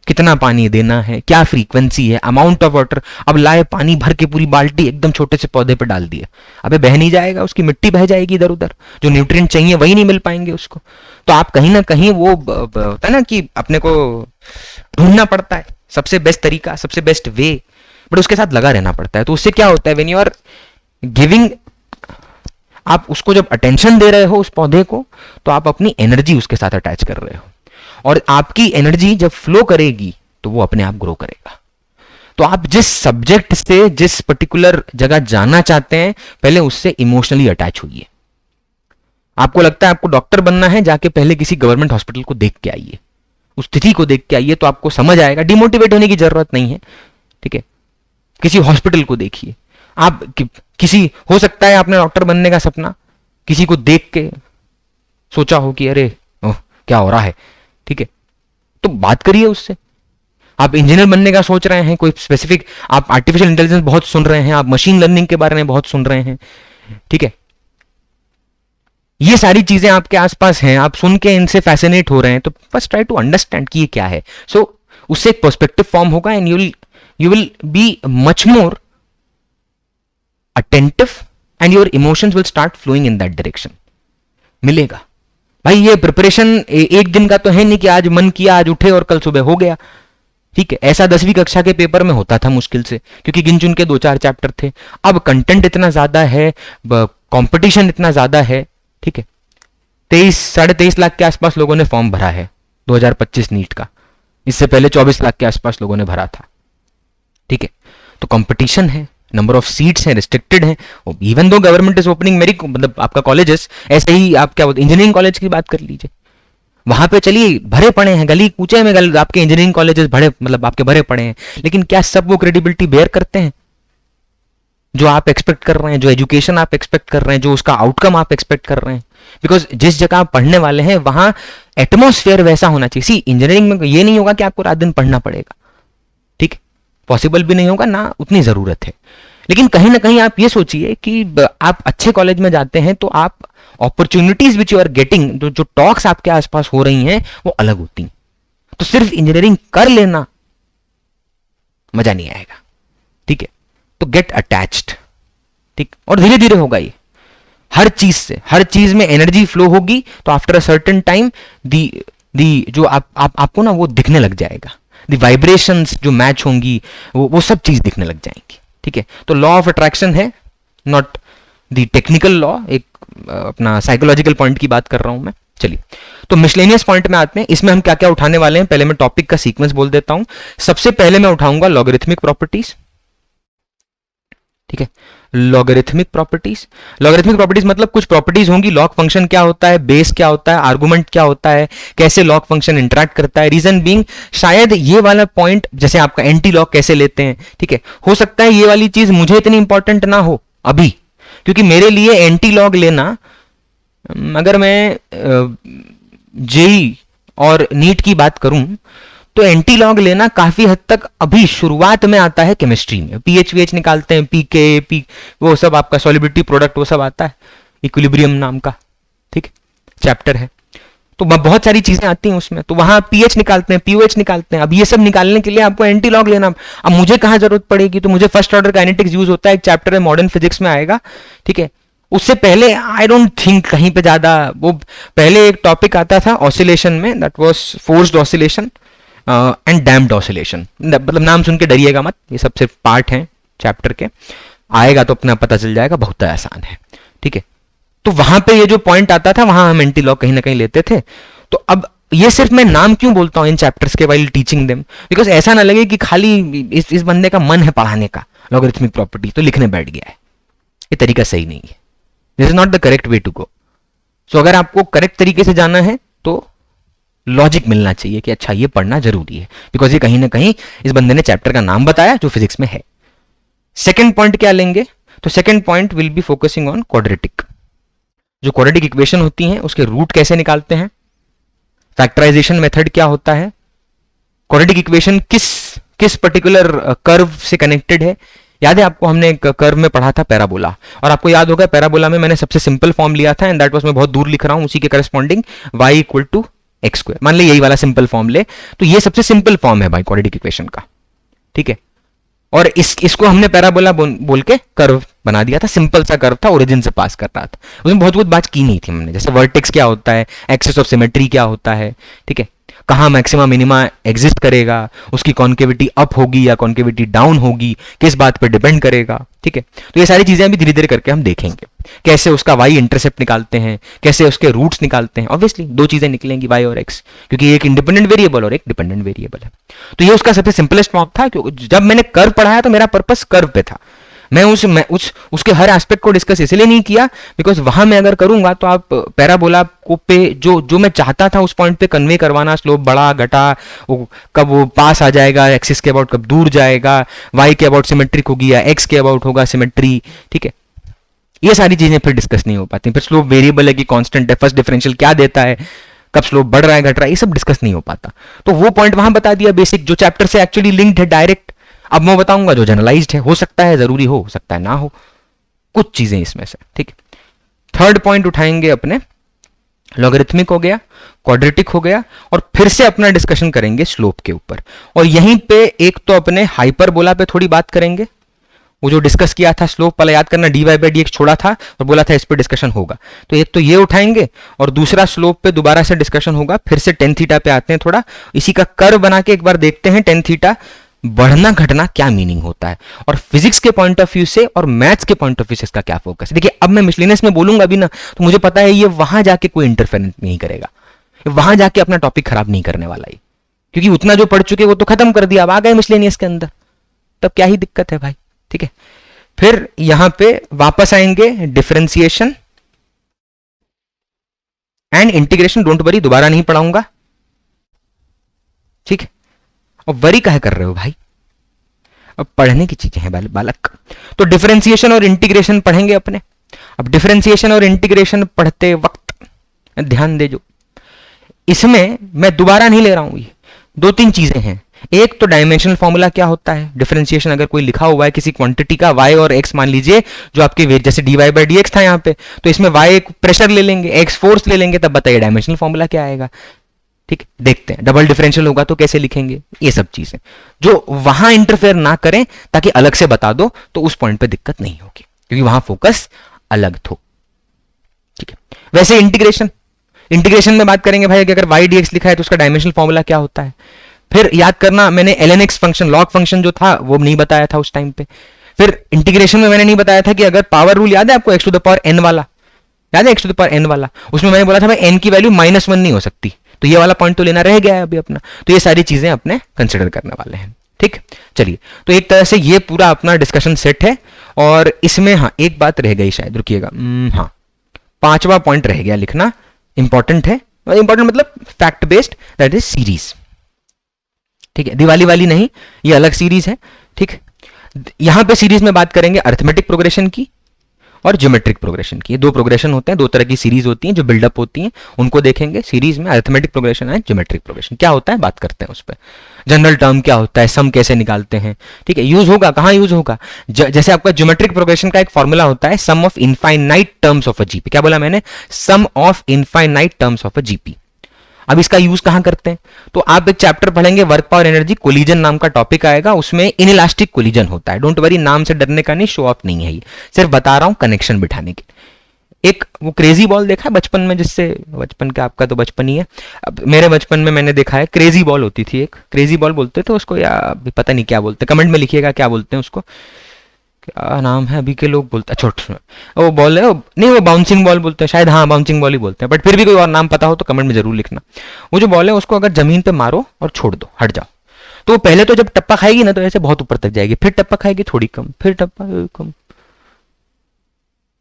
कितना पानी देना है, क्या फ्रीक्वेंसी है, अमाउंट ऑफ वाटर। अब लाए पानी भर के पूरी बाल्टी एकदम छोटे से पौधे पे डाल दिए, अबे बह नहीं जाएगा, उसकी मिट्टी बह जाएगी इधर उधर, जो न्यूट्रिएंट चाहिए वही नहीं मिल पाएंगे उसको। तो आप कहीं ना कहीं वो होता है ना कि अपने को ढूंढना पड़ता है सबसे बेस्ट तरीका, सबसे बेस्ट वे। बट उसके साथ लगा रहना पड़ता है। तो उससे क्या होता है, व्हेन यू आर गिविंग, आप उसको जब अटेंशन दे रहे हो उस पौधे को, तो आप अपनी एनर्जी उसके साथ अटैच कर रहे हो, और आपकी एनर्जी जब फ्लो करेगी तो वो अपने आप ग्रो करेगा। तो आप जिस सब्जेक्ट से जिस पर्टिकुलर जगह जाना चाहते हैं, पहले उससे इमोशनली अटैच होइए। आपको लगता है आपको डॉक्टर बनना है, जाके पहले किसी गवर्नमेंट हॉस्पिटल को देख के आइए, उस स्थिति को देख के आइए, तो आपको समझ आएगा। डिमोटिवेट होने की जरूरत नहीं है, ठीक है। किसी हॉस्पिटल को देखिए आप, किसी, हो सकता है आपने डॉक्टर बनने का सपना किसी को देख के सोचा हो कि अरे क्या हो रहा है, ठीक है, तो बात करिए उससे। आप इंजीनियर बनने का सोच रहे हैं, कोई स्पेसिफिक, आप आर्टिफिशियल इंटेलिजेंस बहुत सुन रहे हैं, आप मशीन लर्निंग के बारे में बहुत सुन रहे हैं, ठीक है, ये सारी चीजें आपके आसपास हैं, आप सुन के इनसे फैसिनेट हो रहे हैं, तो बस ट्राई टू अंडरस्टैंड कि ये क्या है। सो उससे एक पर्सपेक्टिव फॉर्म होगा, and you will be much more attentive, and your emotions will start flowing in that direction. मिलेगा भाई, ये प्रिपरेशन एक दिन का तो है नहीं कि आज मन किया आज उठे और कल सुबह हो गया, ठीक है। ऐसा 10वीं कक्षा के पेपर में होता था मुश्किल से, क्योंकि गिन चुन के 2-4 चैप्टर थे। अब कंटेंट इतना ज्यादा है, कंपटीशन इतना ज्यादा है, ठीक है। 23-23.5 लाख के आसपास लोगों ने फॉर्म भरा है 2025 नीट का, इससे पहले 24 लाख के आसपास लोगों ने भरा था, ठीक है। तो कंपटीशन है, नंबर ऑफ सीट्स हैं, रिस्ट्रिक्टेड हैं। Even though government is opening मेरी, मतलब आपका कॉलेजेस, ऐसे ही आप क्या बोलते, इंजीनियरिंग कॉलेज की बात कर लीजिए, वहां पे चलिए भरे पड़े हैं, गली कूचे में आपके इंजीनियरिंग कॉलेजेस भरे, मतलब आपके भरे पड़े हैं, लेकिन क्या सब वो क्रेडिबिलिटी बेयर करते हैं जो आप एक्सपेक्ट कर रहे हैं, जो एजुकेशन आप एक्सपेक्ट कर रहे हैं, जो उसका आउटकम आप एक्सपेक्ट कर रहे हैं? बिकॉज जिस जगह आप पढ़ने वाले हैं वहां एटमोस्फेयर वैसा होना चाहिए। सी, इंजीनियरिंग में ये नहीं होगा कि आपको रात दिन पढ़ना पड़ेगा, ठीक, पॉसिबल भी नहीं होगा, ना उतनी जरूरत है। लेकिन कहीं ना कहीं आप ये सोचिए कि आप अच्छे कॉलेज में जाते हैं तो आप opportunities which you are getting, जो टॉक्स आपके आसपास हो रही हैं वो अलग होती हैं। तो सिर्फ इंजीनियरिंग कर लेना मजा नहीं आएगा, ठीक है। तो गेट अटैच्ड, ठीक, और धीरे धीरे होगा ये हर चीज से, हर चीज में एनर्जी फ्लो होगी, तो आफ्टर अ सर्टेन टाइम दी जो आपको ना वो दिखने लग जाएगा, दी वाइब्रेशंस जो मैच होंगी वो सब चीज दिखने लग जाएंगी, ठीक है। तो लॉ ऑफ अट्रैक्शन है, नॉट द टेक्निकल लॉ, एक अपना साइकोलॉजिकल पॉइंट की बात कर रहा हूं मैं। चलिए, तो मिसलेनियस पॉइंट में आते हैं। इसमें हम क्या क्या उठाने वाले हैं, पहले मैं टॉपिक का सीक्वेंस बोल देता हूं। सबसे पहले मैं उठाऊंगा लॉगरिथमिक प्रॉपर्टीज, ठीक है। लॉगरिथमिक प्रॉपर्टीज, लॉगरिथमिक प्रॉपर्टीज मतलब कुछ प्रॉपर्टीज होंगी, लॉग फंक्शन क्या होता है, बेस क्या होता है, आर्गुमेंट क्या होता है, कैसे लॉग फंक्शन इंटरेक्ट करता है। रीजन बीइंग, शायद ये वाला पॉइंट, जैसे आपका एंटी लॉग कैसे लेते हैं, ठीक है, हो सकता है ये वाली चीज मुझे इतनी इंपॉर्टेंट ना हो अभी, क्योंकि मेरे लिए एंटी लॉग लेना, अगर मैं जेई और नीट की बात करूं तो एंटी लॉग लेना काफी हद तक अभी शुरुआत में आता है केमिस्ट्री में। पीएच निकालते हैं, पीके वो सब आपका सॉलिबिलिटी प्रोडक्ट वो सब आता है, इक्विलिब्रियम नाम का, ठीक, चैप्टर है, तो बहुत सारी चीजें आती हैं उसमें, तो वहां पीएच निकालते हैं, पीओएच निकालते हैं। अब ये सब निकालने के लिए आपको एंटी लॉग लेना, अब मुझे कहां जरूरत पड़ेगी, तो मुझे फर्स्ट ऑर्डर काइनेटिक्स यूज होता है, एक चैप्टर है मॉडर्न फिजिक्स में आएगा, ठीक है। उससे पहले आई डोंट थिंक कहीं पे ज्यादा, वो पहले एक टॉपिक आता था ऑसिलेशन में, that was forced oscillation and damped oscillation. मतलब नाम सुन के डरिएगा मत, ये सब सिर्फ पार्ट हैं चैप्टर के, आएगा तो अपना पता चल जाएगा, बहुत आसान है, ठीक है। तो वहां पे ये जो पॉइंट आता था वहां हम एंटी लॉग कहीं ना कहीं लेते थे। तो अब ये सिर्फ मैं नाम क्यों बोलता हूं इन चैप्टर्स के वाइल टीचिंग देम, बिकॉज ऐसा ना लगे कि खाली इस बंदे का मन है पढ़ाने का लॉगरिथमिक प्रॉपर्टी तो लिखने बैठ गया है, ये तरीका सही नहीं है, this is not the correct way to go. So अगर आपको करेक्ट तरीके से जाना है तो लॉजिक मिलना चाहिए कि अच्छा ये पढ़ना जरूरी है, बिकॉज ये कहीं ना कहीं इस बंदे ने चैप्टर का नाम बताया जो फिजिक्स में है। सेकेंड पॉइंट क्या लेंगे, तो second point will be focusing on quadratic, जो क्वाड्रेटिक इक्वेशन होती हैं उसके रूट कैसे निकालते हैं, फैक्टराइजेशन मेथड क्या होता है, क्वाड्रेटिक इक्वेशन किस पर्टिकुलर कर्व से कनेक्टेड है। याद है आपको, हमने एक कर्व में पढ़ा था पैराबोला, और आपको याद होगा पैराबोला में मैंने सबसे सिंपल फॉर्म लिया था, एंड दैट वाज, मैं बहुत दूर लिख रहा हूं, उसी के corresponding y equal to x square, मान ले यही वाला सिंपल फॉर्म ले, तो ये सबसे सिंपल फॉर्म है भाई क्वाड्रेटिक इक्वेशन का, ठीक है। और इसको हमने पैराबोला बोल के कर्व बना दिया था, सिंपल सा कर्व था, ओरिजिन से पास कर रहा था, उसमें बहुत बात की नहीं थी हमने, जैसे वर्टेक्स क्या होता है, एक्सिस ऑफ सिमेट्री क्या होता है, ठीक है। कहाँ मैक्सिमा मिनिमा एग्जिस्ट करेगा, उसकी कॉन्केविटी अप होगी या कॉन्केविटी डाउन होगी, किस बात पर डिपेंड करेगा। ठीक है, तो ये सारी चीजें अभी धीरे धीरे करके हम देखेंगे, कैसे उसका वाई इंटरसेप्ट निकालते हैं, कैसे उसके रूट्स निकालते हैं। ऑब्वियसली दो चीजें निकलेंगी, वाई और एक्स, क्योंकि एक इंडिपेंडेंट वेरिएबल और एक डिपेंडेंट वेरिएबल है। तो ये उसका सबसे सिंपलेस्ट मॉक था, क्योंकि जब मैंने कर्व पढ़ाया तो मेरा पर्पस कर्व पे था। मैं उसके हर एस्पेक्ट को डिस्कस इसलिए नहीं किया बिकॉज वहां मैं अगर करूंगा तो आप पैराबोला को पे जो मैं चाहता था उस पॉइंट पे कन्वे करवाना, स्लोप बढ़ा घटा, कब वो पास आ जाएगा एक्सिस के अबाउट, कब दूर जाएगा, वाई के अबाउट सिमेट्रिक होगी या एक्स के अबाउट होगा सिमेट्री। ठीक है, ये सारी चीजें फिर डिस्कस नहीं हो पाती। फिर स्लोप वेरिएबल है कि कांस्टेंट है, फर्स्ट डिफरेंशियल क्या देता है, कब स्लोप बढ़ रहा है घट रहा है, ये सब डिस्कस नहीं हो पाता। तो वो पॉइंट वहां बता दिया, बेसिक जो चैप्टर से एक्चुअली लिंक्ड है डायरेक्ट। अब मैं बताऊंगा जो जनरलाइज्ड है, हो सकता है जरूरी हो सकता है ना हो, कुछ चीजें इसमें से। ठीक है, थर्ड पॉइंट उठाएंगे अपने, लॉगरिथमिक हो गया, क्वाड्रेटिक हो गया, और फिर से अपना डिस्कशन करेंगे स्लोप के ऊपर। और यहीं पे एक तो अपने हाइपरबोला पे थोड़ी बात करेंगे, वो जो डिस्कस किया था स्लोप वाला, याद करना, dy बाई dx छोड़ा था और बोला था इस पे डिस्कशन होगा। तो एक तो ये उठाएंगे और दूसरा स्लोप पे दोबारा से डिस्कशन होगा। फिर से टेन थीटा पे आते हैं, थोड़ा इसी का कर्व बना के एक बार देखते हैं टेन थीटा बढ़ना घटना क्या मीनिंग होता है, और फिजिक्स के पॉइंट ऑफ व्यू से और मैथ्स के पॉइंट ऑफ व्यू से इसका क्या फोकस है। देखिए अब मैं मिसलिनियस में बोलूंगा भी ना तो मुझे पता है ये वहां जाके कोई इंटरफेरेंस नहीं करेगा, वहां जाके अपना टॉपिक खराब नहीं करने वाला है, क्योंकि उतना जो पढ़ चुके वो तो खत्म कर दिया, अब आ गए मिसलिनियस के अंदर, तब क्या ही दिक्कत है भाई। ठीक है, फिर यहां पे वापस आएंगे differentiation and integration. Don't worry, दोबारा नहीं पढ़ाऊंगा। ठीक है, और वरी काहे कर रहे हो भाई, अब पढ़ने की चीजें हैं बालक। तो डिफरेंशिएशन और इंटीग्रेशन पढ़ेंगे अपने। अब डिफरेंशिएशन और इंटीग्रेशन पढ़ते वक्त ध्यान दे, जो इसमें मैं दोबारा नहीं ले रहा हूं, ये दो तीन चीजें हैं। एक तो डायमेंशनल फॉर्मूला क्या होता है, डिफरेंशिएशन अगर कोई लिखा हुआ है किसी क्वांटिटी का, y और x मान लीजिए, जो आपके वेट जैसे dy बाई dx था यहाँ पे, तो इसमें y प्रेशर ले लेंगे, x फोर्स ले लेंगे, तब बताइए डायमेंशनल फॉर्मूला क्या आएगा। ठीक, देखते हैं। डबल डिफरेंशियल होगा तो कैसे लिखेंगे, ये सब चीजें जो वहां इंटरफेयर ना करें, ताकि अलग से बता दो तो उस पॉइंट पे दिक्कत नहीं होगी, क्योंकि वहां फोकस अलग थो। ठीक है, वैसे इंटीग्रेशन में बात करेंगे भाई, अगर y dx लिखा है तो उसका डायमेंशनल फॉर्मूला क्या होता है। फिर याद करना, मैंने ln x function, log function जो था वो नहीं बताया था उस टाइम पे। फिर इंटीग्रेशन में मैंने नहीं बताया था कि अगर पावर रूल याद है आपको, x to the power n वाला, याद है x to the power n वाला, उसमें मैंने बोला था भाई n की वैल्यू -1 नहीं हो सकती, तो ये वाला पॉइंट तो लेना रह गया है अभी अपना। तो ये सारी चीजें अपने कंसिडर करने वाले हैं। ठीक, चलिए, तो एक तरह से ये पूरा अपना डिस्कशन सेट है। और इसमें हाँ एक बात रह गई शायद, रुकिएगा, हाँ पांचवा पॉइंट रह गया लिखना, इंपॉर्टेंट है, इंपॉर्टेंट मतलब fact based, that is series. ठीक है, दिवाली वाली नहीं, ये अलग सीरीज है। ठीक, यहां पे सीरीज में बात करेंगे अरिथमेटिक प्रोग्रेशन की और ज्योमेट्रिक प्रोग्रेशन की। दो प्रोग्रेशन होते हैं, दो तरह की सीरीज होती हैं जो बिल्डअप होती हैं, उनको देखेंगे सीरीज में। अरिथमेटिक प्रोग्रेशन है, ज्योमेट्रिक प्रोग्रेशन क्या होता है बात करते हैं उस पर। जनरल टर्म क्या होता है, सम कैसे निकालते हैं। ठीक है, यूज होगा, कहां यूज होगा, जैसे आपका ज्योमेट्रिक प्रोग्रेशन का एक फॉर्मूला होता है, sum of infinite terms of a GP. क्या बोला मैंने, sum of infinite terms of a GP. अब इसका यूज कहां करते हैं, तो आप एक चैप्टर पढ़ेंगे वर्क पावर एनर्जी, कोलिजन नाम का टॉपिक आएगा, उसमें इनइलास्टिक कोलिजन होता है। डोंट वरी, नाम से डरने का नहीं, शो ऑफ नहीं है, ये सिर्फ बता रहा हूं कनेक्शन बिठाने के। एक वो क्रेजी बॉल देखा है बचपन में, जिससे बचपन का आपका तो बचपन ही है, अब मेरे बचपन में मैंने देखा है, क्रेजी बॉल होती थी एक, क्रेजी बॉल बोलते थे उसको, या पता नहीं क्या बोलते, कमेंट में लिखिएगा क्या बोलते हैं उसको, क्या नाम है अभी के लोग बोलते हैं, छोट वो बॉल है, नहीं वो बाउंसिंग बॉल बोलते हैं शायद, हाँ बाउंसिंग बॉल ही बोलते हैं, बट फिर भी कोई और नाम पता हो तो कमेंट में जरूर लिखना। वो जो बॉल है उसको अगर जमीन पे मारो और छोड़ दो, हट जाओ, तो वो पहले तो जब टप्पा खाएगी ना तो ऐसे बहुत ऊपर तक जाएगी, फिर टप्पा खाएगी थोड़ी कम, फिर टप्पा कम।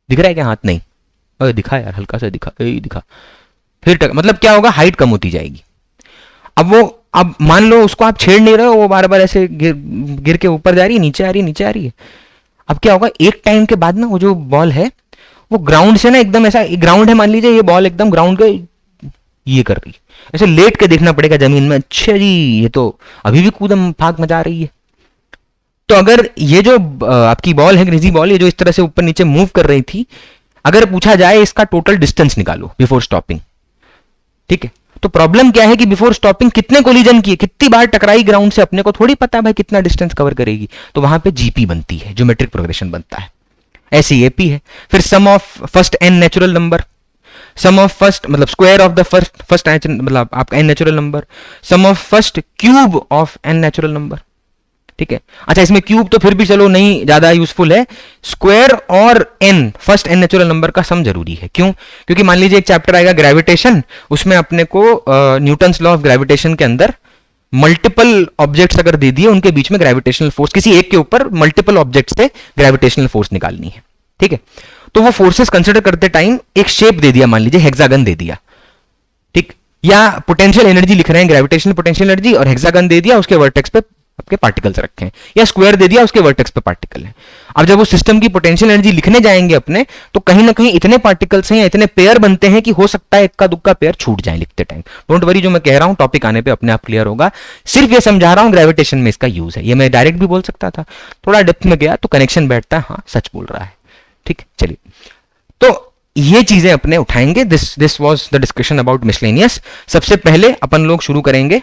दिख रहा है क्या हाथ, नहीं अरे दिखा यार, हल्का सा दिखा, दिखा, फिर मतलब क्या होगा, हाइट कम होती जाएगी। अब मान लो उसको आप छेड़ नहीं रहे हो, वो बार बार ऐसे गिर के ऊपर जा रही है, नीचे आ रही है, नीचे आ रही है। अब क्या होगा, एक टाइम के बाद ना वो जो बॉल है वो ग्राउंड से ना एकदम ऐसा, ग्राउंड है मान लीजिए, ये बॉल एकदम ग्राउंड के ये कर रही है, ऐसे लेट के देखना पड़ेगा जमीन में, अच्छा जी ये तो अभी भी कूदम फाक मचा रही है। तो अगर ये जो आपकी बॉल है, क्रेजी बॉल, ये जो इस तरह से ऊपर नीचे मूव कर रही थी, अगर पूछा जाए इसका टोटल डिस्टेंस निकालो बिफोर स्टॉपिंग, ठीक है, तो प्रॉब्लम क्या है कि बिफोर स्टॉपिंग कितने कोलिजन किए, कितनी बार टकराई ग्राउंड से, अपने को थोड़ी पता है भाई कितना डिस्टेंस कवर करेगी, तो वहां पे जीपी बनती है, ज्योमेट्रिक प्रोग्रेशन बनता है। ऐसे एपी है। फिर sum of first n natural number, sum of first मतलब स्क्वायर ऑफ द फर्स्ट मतलब आपका n natural number, sum of first cube of n natural number, ठीक है। अच्छा इसमें क्यूब तो फिर भी चलो नहीं ज्यादा यूजफुल है, स्क्वायर और n first n natural number का सम जरूरी है। क्यों? क्योंकि मान लीजिए एक चैप्टर आएगा ग्रेविटेशन, उसमें अपने को न्यूटन्स लॉ ऑफ ग्रेविटेशन के अंदर मल्टीपल ऑब्जेक्ट्स अगर दे दिए, उनके बीच में ग्रेविटेशनल फोर्स, किसी एक के ऊपर मल्टीपल ऑब्जेक्ट से ग्रेविटेशनल फोर्स निकालनी है, ठीक है। तो वो फोर्सेस कंसिडर करते टाइम एक शेप दे दिया, मान लीजिए हेक्सागन दे दिया, ठीक, या पोटेंशियल एनर्जी लिख रहे हैं ग्रेविटेशनल पोटेंशियल एनर्जी, और हेक्सागन दे दिया, उसके वर्टेक्स पे आपके पार्टिकल्स रखे हैं, या स्क्वायर दे दिया, उसके वर्टेक्स पे पार्टिकल है। अब जब वो सिस्टम की पोटेंशियल एनर्जी लिखने जाएंगे अपने, तो कहीं ना कहीं इतने पार्टिकल्स हैं या इतने पेयर बनते हैं कि हो सकता है इक्का दुक्का पेयर छूट जाए लिखते टाइम। डोंट वरी, जो मैं कह रहा हूं टॉपिक आने पे अपने आप क्लियर होगा, सिर्फ ये समझा रहा हूं ग्रेविटेशन में इसका यूज है। ये मैं डायरेक्ट भी बोल सकता था, थोड़ा डेप्थ में गया तो कनेक्शन बैठता है, हाँ सच बोल रहा है, ठीक। चलिए, तो ये चीजें अपने उठाएंगे। This was the discussion about miscellaneous. सबसे पहले अपन लोग शुरू करेंगे,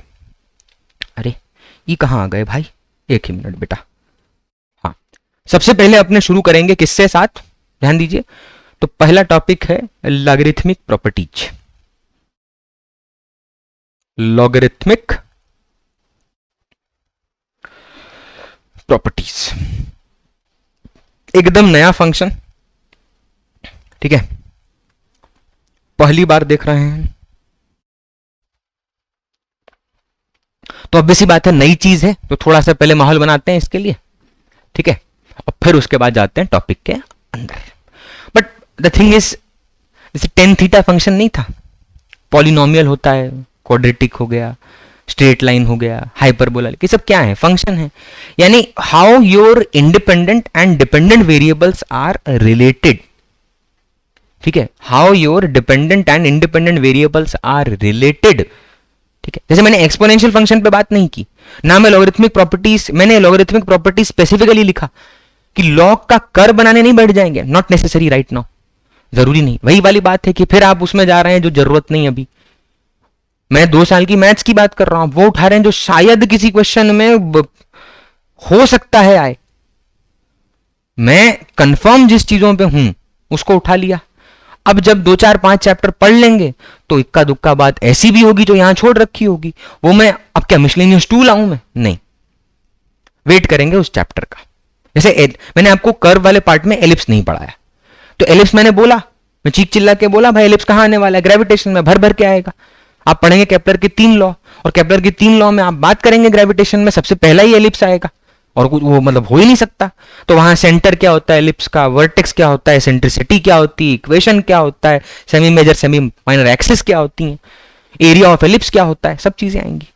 अरे ये कहां आ गए भाई, एक ही मिनट बेटा। हाँ, सबसे पहले अपने शुरू करेंगे किससे साथ, ध्यान दीजिए। तो पहला टॉपिक है लॉगरिथमिक प्रॉपर्टीज। लॉगरिथमिक प्रॉपर्टीज एकदम नया फंक्शन, ठीक है, पहली बार देख रहे हैं तो ऑब्वियस सी बात है नई चीज है, तो थोड़ा सा पहले माहौल बनाते हैं इसके लिए, ठीक है, और फिर उसके बाद जाते हैं टॉपिक के अंदर। बट द थिंग इज, जैसे टेन थीटा फंक्शन नहीं था, पॉलिनोमियल होता है, क्वाड्रेटिक हो गया, स्ट्रेट लाइन हो गया, हाइपरबोला, ये सब क्या है, फंक्शन है। यानी how your independent and dependent variables are related, ठीक है, how your dependent and independent variables are related, ठीक है। जैसे मैंने एक्सपोनेंशियल फंक्शन पे बात नहीं की ना, मैं लॉगरिथमिक प्रॉपर्टीज, मैंने लॉगरिथमिक प्रॉपर्टीज स्पेसिफिकली लिखा कि लॉग का कर बनाने नहीं बैठ जाएंगे, नॉट नेसेसरी राइट नाउ, जरूरी नहीं। वही वाली बात है कि फिर आप उसमें जा रहे हैं जो जरूरत नहीं। अभी मैं 2 साल की मैथ्स की बात कर रहा हूं, वो उठा रहे हैं जो शायद किसी क्वेश्चन में हो सकता है आए। मैं कंफर्म जिस चीजों पे हूं उसको उठा लिया। अब जब 2 4 5 चैप्टर पढ़ लेंगे तो इक्का दुक्का बात ऐसी भी होगी जो यहां छोड़ रखी होगी, वो मैं अब क्या मिसलेनियस 2 लाऊं मैं, नहीं, वेट करेंगे उस चैप्टर का। जैसे मैंने आपको कर्व वाले पार्ट में एलिप्स नहीं पढ़ाया, तो एलिप्स मैंने बोला, मैं चीख चिल्ला के बोला भाई एलिप्स कहां आने वाला है, ग्रेविटेशन में भर भर के आएगा। आप पढ़ेंगे केपलर के 3 लॉ, और केपलर के 3 लॉ में आप बात करेंगे ग्रेविटेशन में सबसे पहला ही एलिप्स आएगा, और कुछ वो मतलब हो ही नहीं सकता। तो वहां सेंटर क्या होता है एलिप्स का, वर्टेक्स क्या होता है, सेंट्रिसिटी क्या होती है, इक्वेशन क्या होता है, semi major semi minor axis क्या होती है, एरिया ऑफ एलिप्स क्या होता है, सब चीजें आएंगी।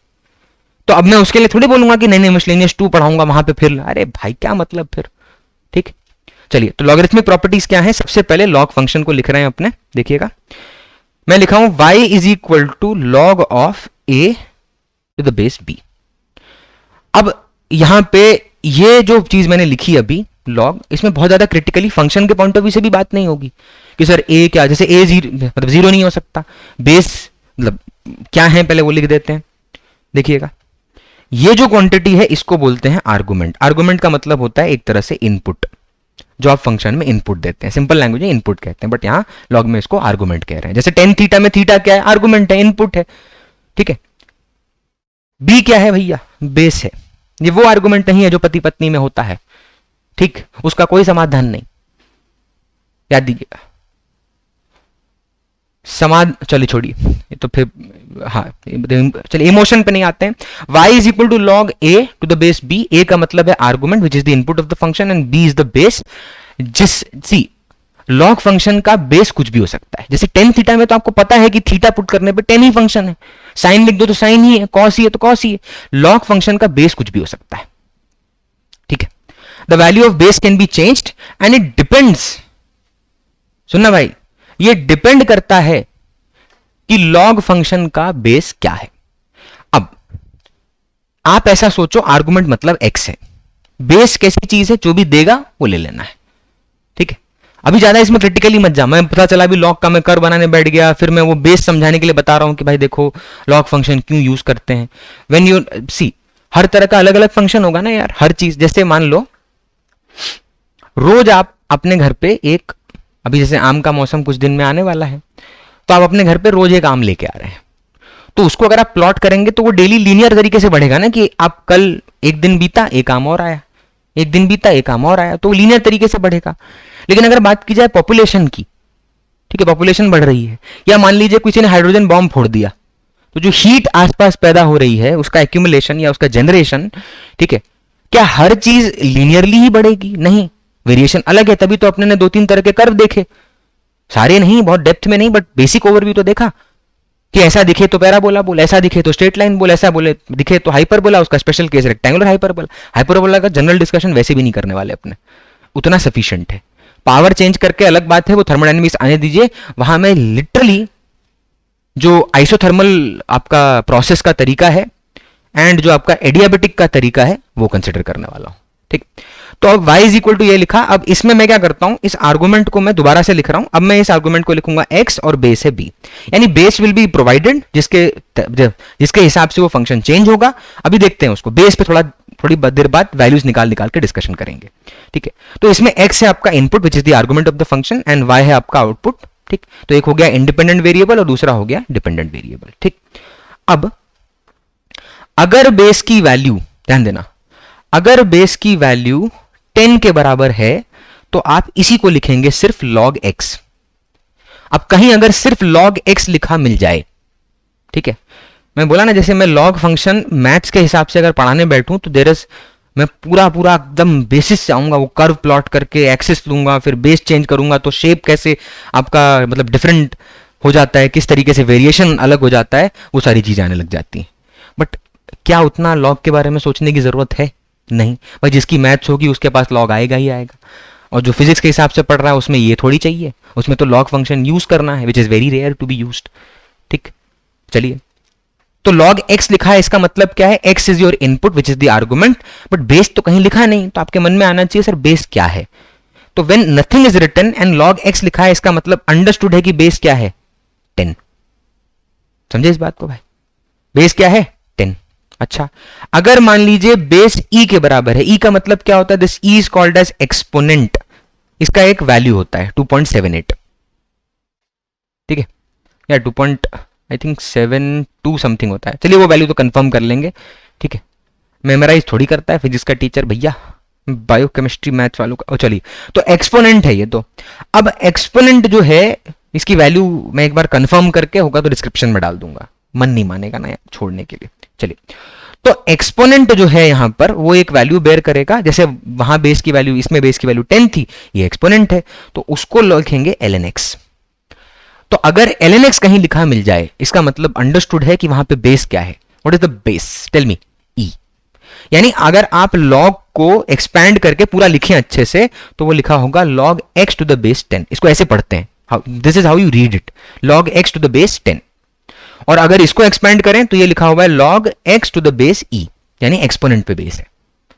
तो अब मैं उसके लिए थोड़ी बोलूंगा कि नहीं नहीं मिसलेनियस 2 पढ़ाऊंगा वहां पे, फिर अरे भाई क्या मतलब फिर, ठीक। चलिए, तो लॉगरिथमिक प्रॉपर्टीज क्या है, सबसे पहले लॉग फंक्शन को लिख रहे हैं अपने, देखिएगा मैं लिखा हूं y is equal to log of a to the base b। अब यहां पे ये जो चीज मैंने लिखी अभी लॉग, इसमें बहुत ज्यादा क्रिटिकली फंक्शन के पॉइंट ऑफ व्यू से भी बात नहीं होगी कि सर a क्या, जैसे a मतलब जीरो नहीं हो सकता, बेस मतलब क्या है पहले वो लिख देते हैं। देखिएगा ये जो क्वांटिटी है इसको बोलते हैं आर्गुमेंट। आर्गुमेंट का मतलब होता है एक तरह से इनपुट, जो आप फंक्शन में इनपुट देते हैं, सिंपल लैंग्वेज में इनपुट कहते हैं, बट यहां लॉग में इसको आर्गुमेंट कह रहे हैं। जैसे टेन थीटा में थीटा क्या है, आर्गुमेंट है, इनपुट है, ठीक है। बी क्या है भैया, बेस है। ये वो आर्गुमेंट नहीं है जो पति पत्नी में होता है, ठीक, उसका कोई समाधान नहीं, याद दीजिएगा। चलिए छोड़िए ये तो फिर, हाँ चलिए इमोशन पे नहीं आते हैं। y is equal to log a to the base b। a का मतलब है argument which is the input of the function and b is the base. See log function का बेस कुछ भी हो सकता है। जैसे टेन थीटा में तो आपको पता है कि थीटा पुट करने पे टेन ही फंक्शन है, साइन लिख दो तो साइन ही है, कॉस ही है तो कॉस ही है। लॉग फंक्शन का बेस कुछ भी हो सकता है, ठीक है। The value of base can be changed and it depends, सुनना भाई, ये डिपेंड करता है कि लॉग फंक्शन का बेस क्या है। अब आप ऐसा सोचो, आर्गुमेंट मतलब x है, बेस कैसी चीज है, जो भी देगा वो ले लेना है, ठीक है। अभी ज्यादा इसमें क्रिटिकली मत जा, मैं पता चला अभी लॉग का मैं कर बनाने बैठ गया, फिर मैं वो बेस समझाने के लिए बता रहा हूं कि भाई देखो लॉग फंक्शन क्यों यूज करते हैं। व्हेन यू सी, हर तरह का अलग अलग फंक्शन होगा ना यार, हर चीज। जैसे मान लो रोज आप अपने घर पे एक, अभी जैसे आम का मौसम कुछ दिन में आने वाला है, तो आप अपने घर पे रोज एक आम लेके आ रहे हैं, तो उसको अगर आप प्लॉट करेंगे तो वो डेली लीनियर तरीके से बढ़ेगा ना, कि आप कल एक दिन बीता एक आम और आया, एक दिन बीता एक आम और आया, तो वो लीनियर तरीके से बढ़ेगा। लेकिन अगर बात की जाए पॉपुलेशन की, ठीक है, पॉपुलेशन बढ़ रही है, या मान लीजिए किसी ने हाइड्रोजन बॉम्ब फोड़ दिया, तो जो हीट आसपास पैदा हो रही है उसका एक्यूमुलेशन या उसका जनरेशन, ठीक है, क्या हर चीज लीनियरली ही बढ़ेगी? नहीं, वेरिएशन अलग है। तभी तो अपने ने 2-3 तरह के कर्व देखे, सारे नहीं, बहुत डेप्थ में नहीं, बट बेसिक ओवरव्यू तो देखा कि ऐसा दिखे तो पैराबोला बोल, ऐसा दिखे तो स्ट्रेट लाइन बोल, ऐसा बोले दिखे तो हाइपरबोला, उसका special case rectangular hyperbola. Hyperbola का जनरल डिस्कशन वैसे भी नहीं करने वाले अपने, उतना सफिशिएंट है। पावर चेंज करके अलग बात है, वो थर्मोडायनेमिक्स आने दीजिए, वहां में लिटरली जो आइसोथर्मल आपका प्रोसेस का तरीका है एंड जो आपका एडियाबेटिक का तरीका है वो कंसिडर करने वाला हूं, ठीक। तो अब y इज इक्वल टू ये लिखा। अब इसमें मैं क्या करता हूं, इस आर्गुमेंट को मैं दोबारा से लिख रहा हूं। अब मैं इस आर्गुमेंट को लिखूंगा x और बेस है b, यानी बेस विल बी प्रोवाइडेड, जिसके हिसाब से वो फंक्शन चेंज होगा। अभी देखते हैं उसको, बेस पे थोड़ी देर बाद वैल्यूज निकाल के डिस्कशन करेंगे, ठीक है। तो इसमें x है आपका input which is the argument of the function, and y है आपका आउटपुट, ठीक। तो एक हो गया इंडिपेंडेंट वेरिएबल और दूसरा हो गया डिपेंडेंट वेरिएबल, ठीक। अब अगर बेस की वैल्यू, ध्यान देना, अगर बेस की वैल्यू 10 के बराबर है तो आप इसी को लिखेंगे सिर्फ log x। अब कहीं अगर सिर्फ log x लिखा मिल जाए, ठीक है, मैं बोला ना जैसे मैं log फंक्शन मैथ्स के हिसाब से अगर पढ़ाने बैठूं तो देयर इज, मैं पूरा एकदम बेसिस से आऊंगा, वो कर्व प्लॉट करके एक्सिस लूंगा, फिर बेस चेंज करूंगा तो शेप कैसे आपका मतलब डिफरेंट हो जाता है, किस तरीके से वेरिएशन अलग हो जाता है, वो सारी चीजें आने लग जाती हैं। बट क्या उतना लॉग के बारे में सोचने की जरूरत है? नहीं भाई, जिसकी मैथ्स होगी उसके पास लॉग आएगा ही आएगा, और जो फिजिक्स के हिसाब से पढ़ रहा है उसमें ये थोड़ी चाहिए, उसमें तो लॉग फंक्शन यूज करना है which is very rare to be used, ठीक। चलिए, तो log x लिखा है, इसका मतलब क्या है, x is your input which is the argument, but base तो कहीं लिखा नहीं, तो आपके मन में आना चाहिए सर बेस क्या है। तो when nothing is written and log x लिखा है, इसका मतलब अंडरस्टूड है कि बेस क्या है, 10। समझे इस बात को भाई, बेस क्या है, 10। अच्छा, अगर मान लीजिए बेस e के बराबर है, e का मतलब क्या होता है, this e is called as exponent, इसका एक वैल्यू होता है 2.78, ठीक है, या 2. आई थिंक 7.2 समथिंग होता है। चलिए वो वैल्यू तो कंफर्म कर लेंगे, ठीक है, मेमोराइज थोड़ी करता है फिजिक्स का टीचर भैया, बायोकेमिस्ट्री मैथ्स वालों का। चलिए, तो एक्सपोनेंट है ये। तो अब एक्सपोनेंट जो है इसकी वैल्यू मैं एक बार कंफर्म करके, होगा तो डिस्क्रिप्शन में डाल दूंगा, मन नहीं मानेगा ना छोड़ने के लिए। चलिए, तो एक्सपोनेंट जो है यहां पर वो एक वैल्यू बेयर करेगा, जैसे वहां बेस की वैल्यू, इसमें बेस की वैल्यू 10 थी, ये एक्सपोनेंट है, तो उसको लिखेंगे ln x। तो अगर ln x कहीं लिखा मिल जाए, इसका मतलब अंडरस्टूड है कि वहां पे बेस क्या है, what is the base, tell me, e। यानी अगर आप log को एक्सपैंड करके पूरा लिखें अच्छे से, तो वो लिखा होगा log x to the base 10। इसको ऐसे पढ़ते हैं, this is how you read it, log x to the base 10। और अगर इसको एक्सपैंड करें तो ये लिखा हुआ है log x to the base e, यानी एक्सपोनेंट पे बेस है,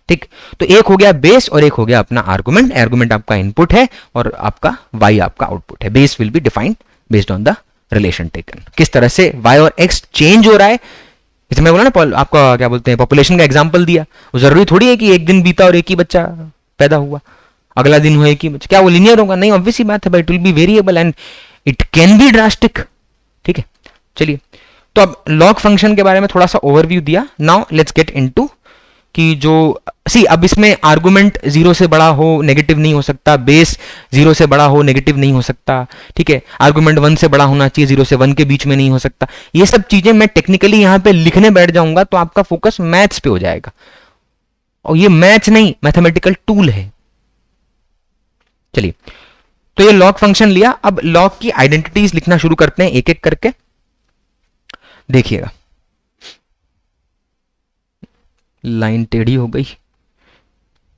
ठीक। तो एक हो गया बेस और एक हो गया अपना आर्गुमेंट। आर्गुमेंट आपका इनपुट है और आपका y आपका आउटपुट है। Base will be defined based on the relation taken, किस तरह से y और x चेंज हो रहा है। जैसे मैं बोला ना, आपका क्या बोलते हैं, पॉपुलेशन का एग्जांपल दिया, वो जरूरी थोड़ी है कि एक दिन बीता और एक ही बच्चा पैदा हुआ, अगला दिन हुआ एक ही बच्चा, क्या वो लिनियर होगा? नहीं, ऑब्वियस ही बात है भाई, it will be variable and it can be drastic, ठीक है। चलिए, तो अब लॉग फंक्शन के बारे में थोड़ा सा ओवरव्यू दिया। नाउ लेट्स गेट इनटू कि जो अब इसमें आर्गुमेंट 0 से बड़ा हो नेगेटिव नहीं हो सकता, बेस 0 से बड़ा हो नेगेटिव नहीं हो सकता, ठीक है, आर्गुमेंट 1 से बड़ा होना चाहिए, 0 से 1 के बीच में नहीं हो सकता। ये सब चीजें मैं टेक्निकली यहां पे लिखने बैठ जाऊंगा तो आपका फोकस मैथ्स पे हो जाएगा, और ये मैथ्स नहीं, मैथमेटिकल टूल है। चलिए, तो ये लॉग फंक्शन लिया। अब लॉग की आइडेंटिटीज लिखना शुरू करते हैं एक एक करके, देखिएगा। लाइन टेढ़ी हो गई,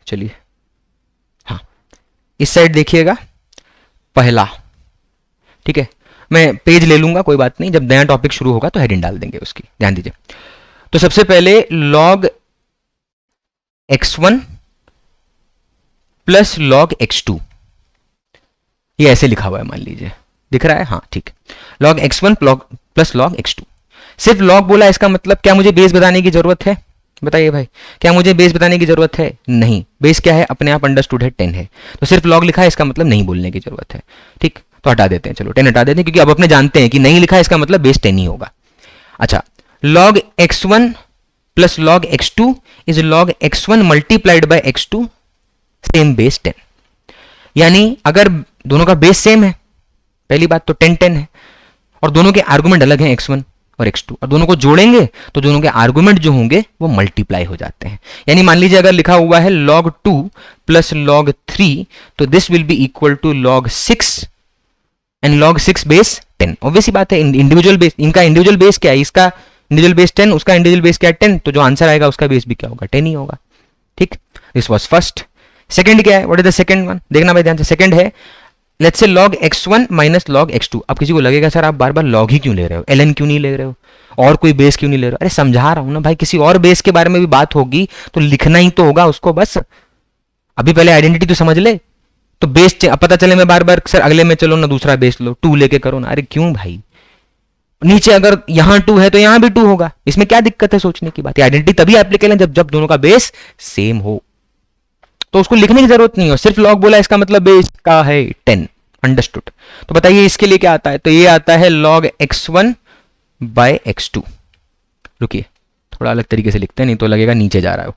चलिए, हाँ, इस साइड देखिएगा, पहला, ठीक है, मैं पेज ले लूंगा, कोई बात नहीं, जब नया टॉपिक शुरू होगा तो हेडिंग डाल देंगे उसकी, ध्यान दीजिए। तो सबसे पहले log x1 plus log x2, ये ऐसे लिखा हुआ है, मान लीजिए, दिख रहा है, हाँ ठीक है, log x1 plus log x2। सिर्फ log बोला, इसका मतलब क्या मुझे बेस बताने की जरूरत है? बताइए भाई, क्या मुझे बेस बताने की जरूरत है? नहीं, बेस क्या है अपने आप अंडरस्टूड है, 10 है, तो सिर्फ log लिखा है, इसका मतलब नहीं बोलने की जरूरत है, ठीक। तो हटा देते हैं, चलो 10 हटा देते हैं, क्योंकि अब अपने जानते हैं कि नहीं लिखा है इसका मतलब बेस 10 ही होगा। अच्छा, log x1 plus log x2 is log x1 multiplied by x2 same base 10। यानी अगर दोनों का बेस सेम है, पहली बात तो 10 10 है, और दोनों के आर्गुमेंट अलग हैं x1 और x2, और दोनों को जोड़ेंगे तो दोनों के आर्गुमेंट जो होंगे वो मल्टीप्लाई हो जाते हैं। यानी मान लीजिए अगर लिखा हुआ है log 2 प्लस log 3, तो this will be equal to log 6 and log 6 base 10। Obviously बात है, इंडिविजुअल बेस, इनका इंडिविजुअल बेस क्या है, इसका इंडिविजुअल बेस 10, उसका इंडिविजुअल बेस क्या है 10, तो जो आंसर आएगा उसका बेस भी क्या होगा 10 ही होगा। ठीक, दिस वाज फर्स्ट। सेकंड क्या है, what is the second one, देखना भाई ध्यान से। सेकंड है let's say log x1 minus log x2। अब किसी को लगेगा सर आप बार बार log ही क्यों ले रहे हो, ln क्यों नहीं ले रहे हो, और कोई बेस क्यों नहीं ले रहे हो? अरे समझा रहा हूं ना भाई, किसी और बेस के बारे में भी बात होगी तो लिखना ही तो होगा उसको, बस अभी पहले आइडेंटिटी तो समझ ले, तो बेस पता चले मैं बार बार सर अगले में चलो ना दूसरा बेस लो, 2 लेके करो ना। अरे क्यों भाई, नीचे अगर यहां 2 है तो यहां भी 2 होगा, इसमें क्या दिक्कत है सोचने की बात है। आइडेंटिटी तभी एप्लीकेबल है जब दोनों का बेस सेम हो, तो उसको लिखने की जरूरत नहीं हो, सिर्फ log बोला इसका मतलब बेस का है 10। अंडरस्टूड। तो बताइए इसके लिए क्या आता है, तो ये आता है log x1 बाय x2। रुकिए थोड़ा अलग तरीके से लिखते हैं, नहीं तो लगेगा नीचे जा रहा हो।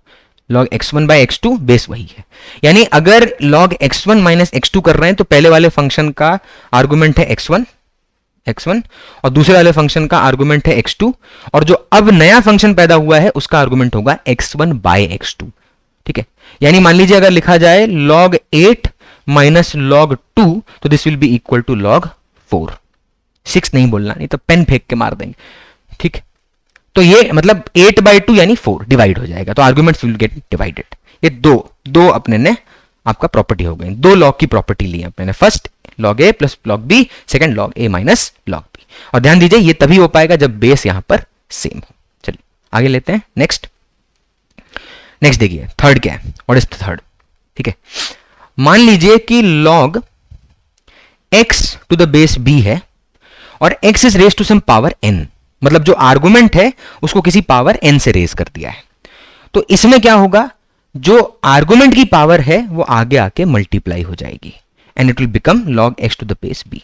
log x1 bye x2 base वही है, यानी अगर log x1 माइनस x2 कर रहे हैं तो पहले वाले फंक्शन का आर्गुमेंट है x1 और दूसरे वाले फंक्शन का आर्गुमेंट है x2, और जो अब नया फंक्शन पैदा हुआ है उसका आर्गुमेंट होगा x1 बाय x2। ठीक है, यानी मान लीजिए अगर लिखा जाए log 8 माइनस log 2, तो this will be equal to log 4। 6 नहीं बोलना, नहीं तो पेन फेंक के मार देंगे। ठीक, तो ये मतलब 8 बाई 2 यानी 4 डिवाइड हो जाएगा, तो आर्गुमेंट्स विल गेट डिवाइडेड। ये दो अपने ने आपका प्रॉपर्टी हो गई, 2 लॉग की प्रॉपर्टी ली अपने ने, first log a plus log b, second log a minus log b। और ध्यान दीजिए ये तभी हो पाएगा जब बेस यहां पर सेम हो। चलिए आगे लेते हैं, नेक्स्ट देखिए थर्ड क्या है, व्हाट इज द थर्ड। ठीक है, मान लीजिए कि log x to the base b है और x is raise to some power n, मतलब जो आर्गुमेंट है उसको किसी पावर n से रेज कर दिया है। तो इसमें क्या होगा, जो आर्गुमेंट की पावर है वो आगे आके मल्टीप्लाई हो जाएगी and it will become log x to the base b।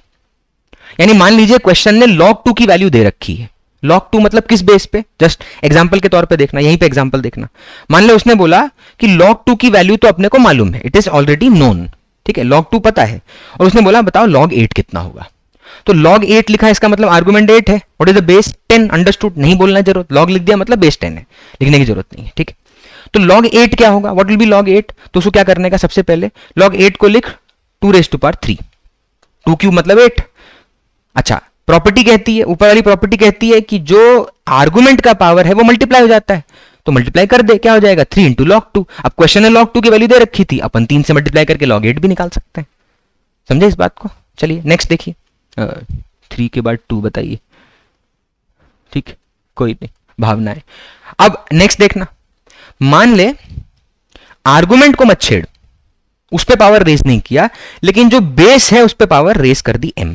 यानी मान लीजिए क्वेश्चन ने log 2 की वैल्यू दे रखी है, log 2 मतलब किस बेस पे, जस्ट एग्जांपल के तौर पे देखना, यहीं पे एग्जांपल देखना। मान लो उसने बोला कि log 2 की वैल्यू तो अपने को मालूम है, इट इज ऑलरेडी नोन। ठीक है, log 2 पता है, और उसने बोला बताओ log 8 कितना होगा। तो log 8 लिखा है, इसका मतलब आर्गुमेंट 8 है, what is the base 10। Understood, नहीं बोलना जरूरत, log लिख दिया मतलब बेस 10 है, लिखने की जरूरत नहीं है। ठीक है, तो log 8 क्या होगा, व्हाट विल बी log 8, तो उसको क्या करने का, सबसे पहले log 8 को लिख 2 रेज टू पावर 3, 2 क्यूब मतलब 8। अच्छा, प्रॉपर्टी कहती है, ऊपर वाली प्रॉपर्टी कहती है कि जो आर्गुमेंट का पावर है वो मल्टीप्लाई हो जाता है, तो मल्टीप्लाई कर दे, क्या हो जाएगा 3 इंटू log 2। अब क्वेश्चन है log 2 की वैल्यू दे रखी थी, अपन 3 से मल्टीप्लाई करके log 8 भी निकाल सकते हैं। समझे इस बात को। चलिए नेक्स्ट देखिए, 3 के बाद 2 बताइए। ठीक, कोई नहीं, भावना है। अब नेक्स्ट देखना, मान ले आर्गुमेंट को मत छेड़, उस पे पावर रेज नहीं किया, लेकिन जो बेस है उस पे पावर रेज कर दी m।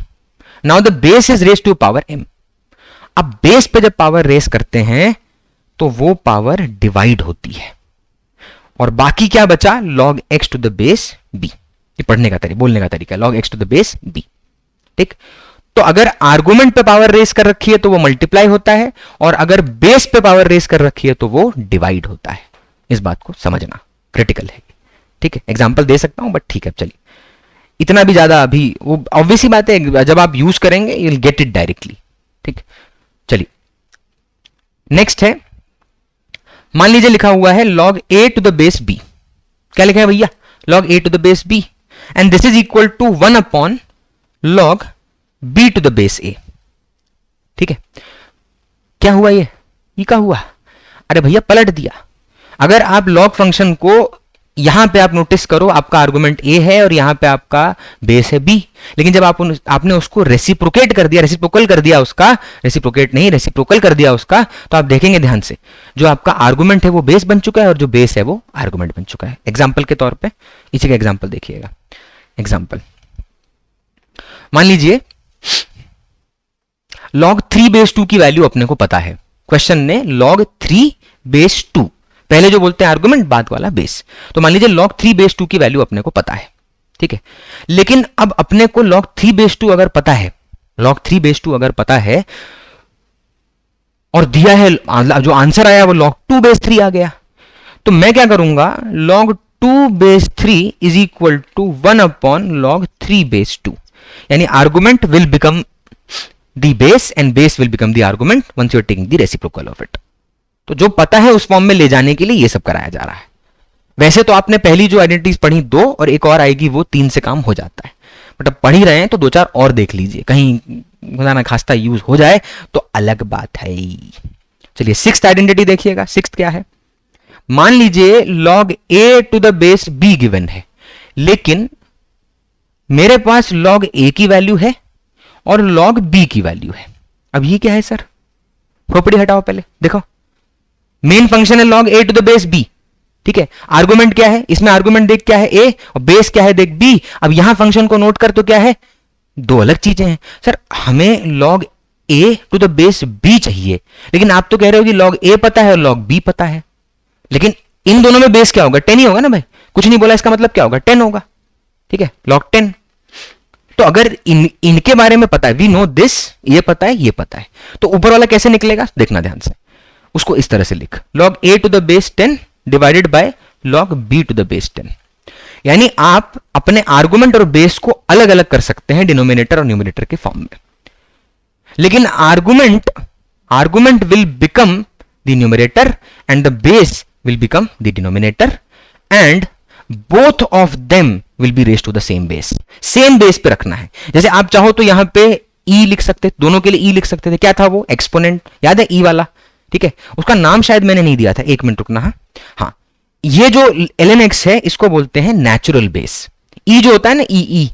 Now the base is raise to power m। अब बेस पे जब पावर रेज करते हैं तो वो पावर डिवाइड होती है, और बाकी क्या बचा, log x to the base b। ये पढ़ने का तरीका, बोलने का तरीका, log x to the base b। ठीक, तो अगर आर्गुमेंट पे पावर रेज कर रखी है तो वो मल्टीप्लाई होता है, और अगर बेस पे पावर रेज कर रखी है तो वो डिवाइड होता है। इस बात को समझना क्रिटिकल है। ठीक है, एग्जाम्पल दे सकता हूं बट ठीक है, चलिए इतना भी ज्यादा अभी, वो ऑब्वियस ही बात है, जब आप यूज करेंगे you will get it directly. ठीक, चलिए नेक्स्ट है, मान लीजिए लिखा हुआ है log a to the base b। क्या लिखा है भैया, log a to the base b, and this is equal to 1 upon log b to the base a। ठीक है, क्या हुआ, ये क्या हुआ, अरे भैया पलट दिया। अगर आप log फंक्शन को यहां पे आप नोटिस करो, आपका आर्गुमेंट a है और यहां पे आपका बेस है b, लेकिन जब आपने उसको रेसिप्रोकेट कर दिया, रेसिप्रोकल कर दिया उसका, रेसिप्रोकेट नहीं रेसिप्रोकल कर दिया उसका, तो आप देखेंगे ध्यान से, जो आपका आर्गुमेंट है वो बेस बन चुका है और जो बेस है वो आर्गुमेंट बन चुका है। एग्जाम्पल के तौर पे इसी का एग्जाम्पल देखिएगा। एग्जाम्पल मान लीजिए log 3 बेस 2 की वैल्यू अपने को पता है, क्वेश्चन ने log 3 बेस 2, पहले जो बोलते हैं आर्गुमेंट, बाद वाला बेस। तो मान लीजिए log 3 बेस 2 की वैल्यू अपने को पता है। ठीक है। लेकिन अब अपने को log 3 बेस 2 अगर पता है, log 3 बेस 2 अगर पता है और दिया है, जो आंसर आया वो log 2 बेस 3 आ गया, तो मैं क्या करूंगा, log 2 base 3 is equal to 1 upon log 3 base 2, यानी argument will become the base and base will become the argument once you are taking the reciprocal of it. तो जो पता है उस फॉर्म में ले जाने के लिए ये सब कराया जा रहा है। वैसे तो आपने पहली जो आइडेंटिटीज पढ़ी 2 और एक और आएगी, वो 3 से काम हो जाता है, बट अब पढ़ ही रहे हैं तो 2-4 और देख लीजिए, कहीं खुदा ना खास्ता यूज हो जाए तो अलग बात है। चलिए 6th आइडेंटिटी देखिएगा। 6th क्या है, मान लीजिए log a to the base b given है, लेकिन मेरे पास log a की वैल्यू है और log b की वैल्यू है। अब ये क्या है सर, प्रॉपर्टी हटाओ पहले, देखो मेन फंक्शन है log a to the base b, ठीक है। आर्गुमेंट क्या है, इसमें आर्गुमेंट देख क्या है a और बेस क्या है देख b। अब यहां फंक्शन को नोट कर तो क्या है, दो अलग चीजें हैं सर। हमें log a to the base b चाहिए, लेकिन आप तो कह रहे हो कि log a पता है और log b पता है, लेकिन इन दोनों में बेस क्या होगा, 10 ही होगा ना भाई, कुछ नहीं बोला, इसका मतलब क्या होगा, 10 होगा, ठीक है, log 10। तो अगर इनके बारे में पता है, वी नो दिस, ये पता है, ये पता है, तो ऊपर वाला कैसे निकलेगा, देखना ध्यान से। उसको इस तरह से लिख, log a to the base 10 divided by log b to the base 10। यानी आप अपने आर्गुमेंट और बेस को अलग अलग कर सकते हैं डिनोमिनेटर और न्यूमिनेटर के फॉर्म में, लेकिन argument will become the numerator and the base will become the denominator and both of them will be raised to the same base। same base पे रखना है। जैसे आप चाहो तो यहां पे e लिख सकते, दोनों के लिए e लिख सकते थे, क्या था वो, एक्सपोनेंट, याद है e वाला, ठीक है। उसका नाम शायद मैंने नहीं दिया था, एक मिनट रुकना। हाँ, ये जो ln(x) है इसको बोलते हैं नेचुरल बेस। e जो होता है ना, e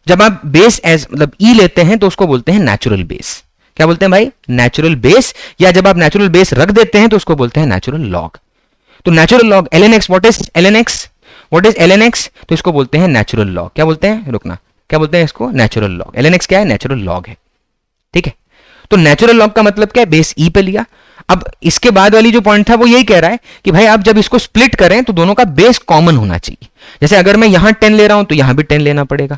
जब आप बेस एज मतलब e लेते हैं तो उसको बोलते हैं नेचुरल बेस। क्या बोलते हैं भाई, नेचुरल बेस, या जब आप नेचुरल बेस रख देते हैं तो उसको बोलते हैं नेचुरल लॉग। तो natural log ln(x), what is ln(x), तो इसको बोलते हैं नेचुरल लॉग। क्या बोलते हैं, रुकना, क्या बोलते हैं इसको, नेचुरल लॉग। ln(x) क्या है, नेचुरल लॉग है, ठीक है। तो नेचुरल लॉग का मतलब क्या है, बेस e पे लिया। अब इसके बाद वाली जो पॉइंट था वो यही कह रहा है कि भाई आप जब इसको स्प्लिट करें तो दोनों का बेस कॉमन होना चाहिए। जैसे अगर मैं यहां 10 ले रहा हूं तो यहां भी 10 लेना पड़ेगा,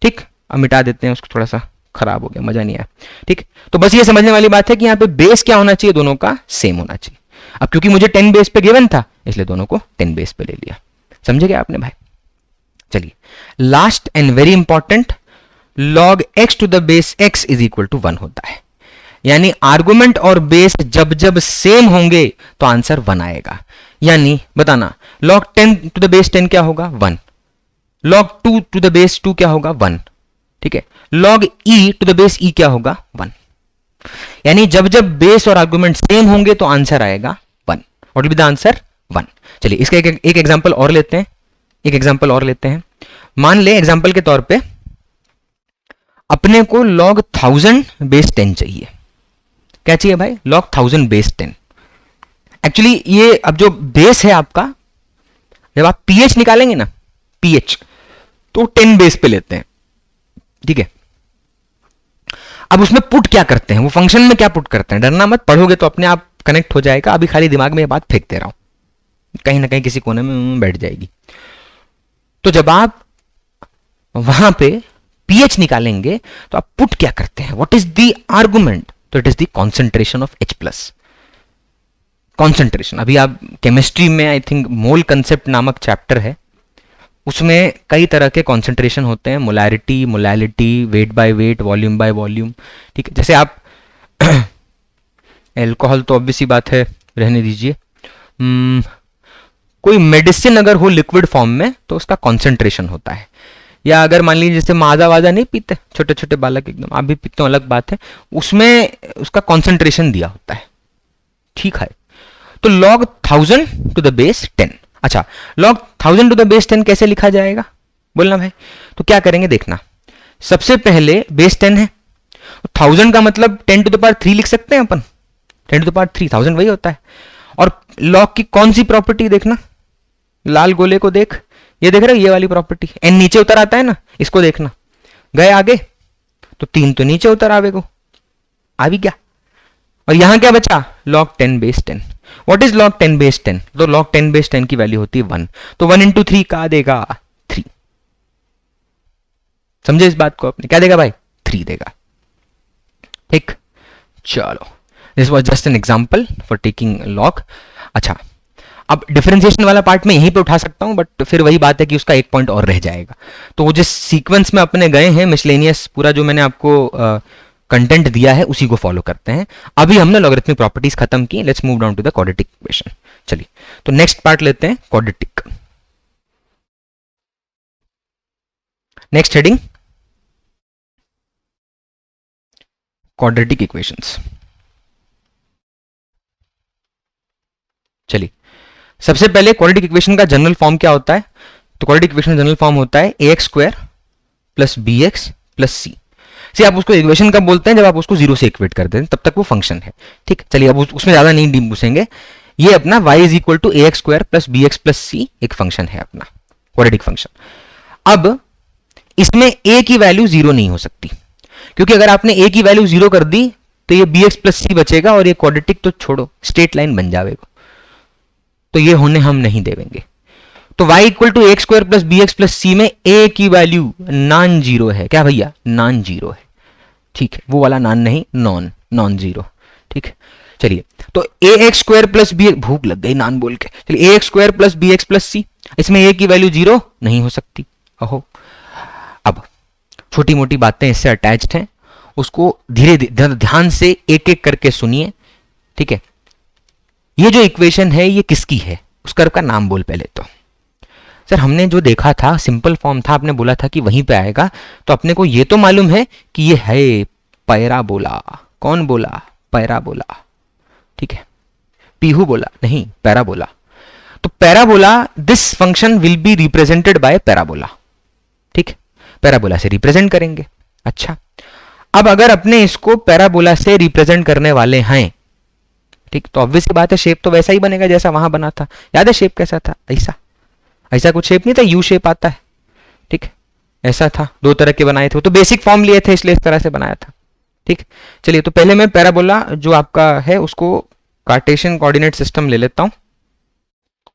ठीक। अब मिटा देते हैं उसको, थोड़ा सा खराब हो गया, मजा नहीं आया, ठीक। तो बस ये समझने वाली बात है कि यहां पे बेस क्या होना चाहिए, दोनों का सेम होना चाहिए। अब क्योंकि मुझे 10 बेस पे गिवन था इसलिए दोनों को 10 बेस पे ले लिया। समझे क्या आपने भाई। चलिए last and very important, log x to the base x is equal to 1 होता है, यानी आर्गुमेंट और बेस जब जब सेम होंगे तो आंसर 1 आएगा। यानी बताना, log 10 टू द बेस 10 क्या होगा, 1। log 2 टू द बेस 2 क्या होगा, 1, ठीक है। log e to the base e क्या होगा, 1। यानी जब जब बेस और आर्गुमेंट सेम होंगे तो आंसर आएगा 1। What will be the answer, 1। चलिए इसका एक एग्जांपल और लेते हैं, मान ले एग्जांपल के तौर पे अपने को log 1000 बेस 10 चाहिए। क्या चाहिए भाई, log 1000 बेस 10। एक्चुअली ये अब जो बेस है आपका, जब आप pH निकालेंगे ना, pH, तो 10 बेस पे लेते हैं, ठीक है। अब उसमें पुट क्या करते हैं, वो फंक्शन में क्या पुट करते हैं, डरना मत, पढ़ोगे तो अपने आप कनेक्ट हो जाएगा। अभी खाली दिमाग में ये बात फेंकते रहो, कहीं ना कहीं किसी कोने में बैठ जाएगी। तो जब आप वहां पे pH निकालेंगे तो आप पुट क्या करते हैं, व्हाट इज द आर्गुमेंट, तो it is the concentration of H+। Concentration, अभी आप केमिस्ट्री में आई थिंक मोल कंसेप्ट नामक चैप्टर है, उसमें कई तरह के कॉन्सेंट्रेशन होते हैं, molarity, molality, weight by weight, volume by volume, ठीक है। जैसे आप एल्कोहल तो ऑब्वियस ही बात है, रहने दीजिए। कोई मेडिसिन अगर हो लिक्विड फॉर्म में तो उसका कॉन्सेंट्रेशन होता है, या अगर मान लीजिए जैसे माजा वाजा नहीं पीते छोटे छोटे बालक, एकदम आप भी पीते हो अलग बात है, उसमें उसका कॉन्सेंट्रेशन दिया होता है, ठीक है। तो log 1000 टू द बेस 10, अच्छा log 1000 टू द बेस 10 कैसे लिखा जाएगा, बोलना भाई। तो क्या करेंगे देखना, सबसे पहले बेस 10 है, 1000 का मतलब 10 टू द पावर 3 लिख सकते हैं अपन, 10 टू द पावर 3, 1000 वही होता है। और log की कौन सी प्रॉपर्टी देखना, लाल गोले को देख, ये देख रहे हो, ये वाली प्रॉपर्टी, n नीचे उतर आता है ना, इसको देखना, गए आगे तो 3 तो नीचे उतर आवेगो, आ भी गया। और यहां क्या बचा, log 10 base 10। What is log 10 base 10, तो log 10 बेस 10 की वैल्यू होती है 1, तो 1 इंटू 3 का देगा 3, समझे इस बात को आपने? क्या देगा भाई? 3 देगा। ठीक, चलो this was just an example for taking log. अच्छा, अब डिफरेंशिएशन वाला पार्ट में यहीं पे उठा सकता हूं, बट फिर वही बात है कि उसका एक पॉइंट और रह जाएगा। तो वो जिस सीक्वेंस में अपने गए हैं, मिसलेनियस पूरा जो मैंने आपको कंटेंट दिया है उसी को फॉलो करते हैं। अभी हमने लॉगरिथमिक प्रॉपर्टीज खत्म की, let's move down to the quadratic equation. चलिए, तो नेक्स्ट पार्ट लेते हैं, quadratic. Next heading, quadratic equations. चलिए, सबसे पहले क्वाड्रेटिक इक्वेशन का जनरल फॉर्म क्या होता है? तो क्वाड्रेटिक इक्वेशन जनरल फॉर्म होता है ax square plus b x plus c. See आप उसको इक्वेशन कब बोलते हैं? जब आप उसको जीरो से इक्वेट कर देते हैं, तब तक वो फंक्शन है। ठीक, चलिए अब उसमें ज्यादा नहीं डीप घुसेंगे। ये अपना y is equal to ax square plus b x plus c एक फंक्शन है अपना, क्वाड्रेटिक फंक्शन। अब इसमें a की वैल्यू जीरो नहीं हो सकती, क्योंकि अगर आपने a की वैल्यू जीरो कर दी तो ये bx प्लस सी बचेगा और ये क्वाड्रेटिक तो छोड़ो, स्ट्रेट लाइन बन जाएगा। तो ये होने हम नहीं देंगे। तो y equal to x square plus b x plus c में a की वैल्यू नॉन जीरो है। क्या भैया? नॉन जीरो है। ठीक है, वो वाला नॉन नहीं, नॉन जीरो। ठीक है, चलिए, तो a x square plus b, भूख लग गई नॉन बोल के। चलिए, a x square plus b x plus c, इसमें a की वैल्यू जीरो नहीं हो सकती। अहो, अब छोटी मोटी बातें इससे अटैच्ड हैं, उसको धीरे धीरे ध्यान से एक एक करके सुनिए। ठीक है, ये जो इक्वेशन है ये किसकी है? उस कर्व का नाम बोल पहले तो। सर हमने जो देखा था सिंपल फॉर्म था, आपने बोला था कि वहीं पे आएगा, तो अपने को ये तो मालूम है कि ये है पैराबोला। कौन बोला? पैराबोला। ठीक है, पीहू बोला नहीं, पैराबोला। तो parabola, this function will be represented by parabola. ठीक है, पैराबोला से रिप्रेजेंट करेंगे। अच्छा, अब अगर अपने इसको पैराबोला से रिप्रेजेंट करने वाले हैं, ठीक, तो ऑब्वियस सी बात है शेप तो वैसा ही बनेगा जैसा वहां बना था। याद है शेप कैसा था? ऐसा, ऐसा कुछ शेप नहीं था, यू शेप आता है। ठीक, ऐसा था, दो तरह के बनाए थे, तो बेसिक फॉर्म लिए थे इसलिए इस तरह से बनाया था। ठीक, चलिए, तो पहले मैं पैराबोला जो आपका है उसको कार्टेशियन कोऑर्डिनेट सिस्टम ले लेता हूं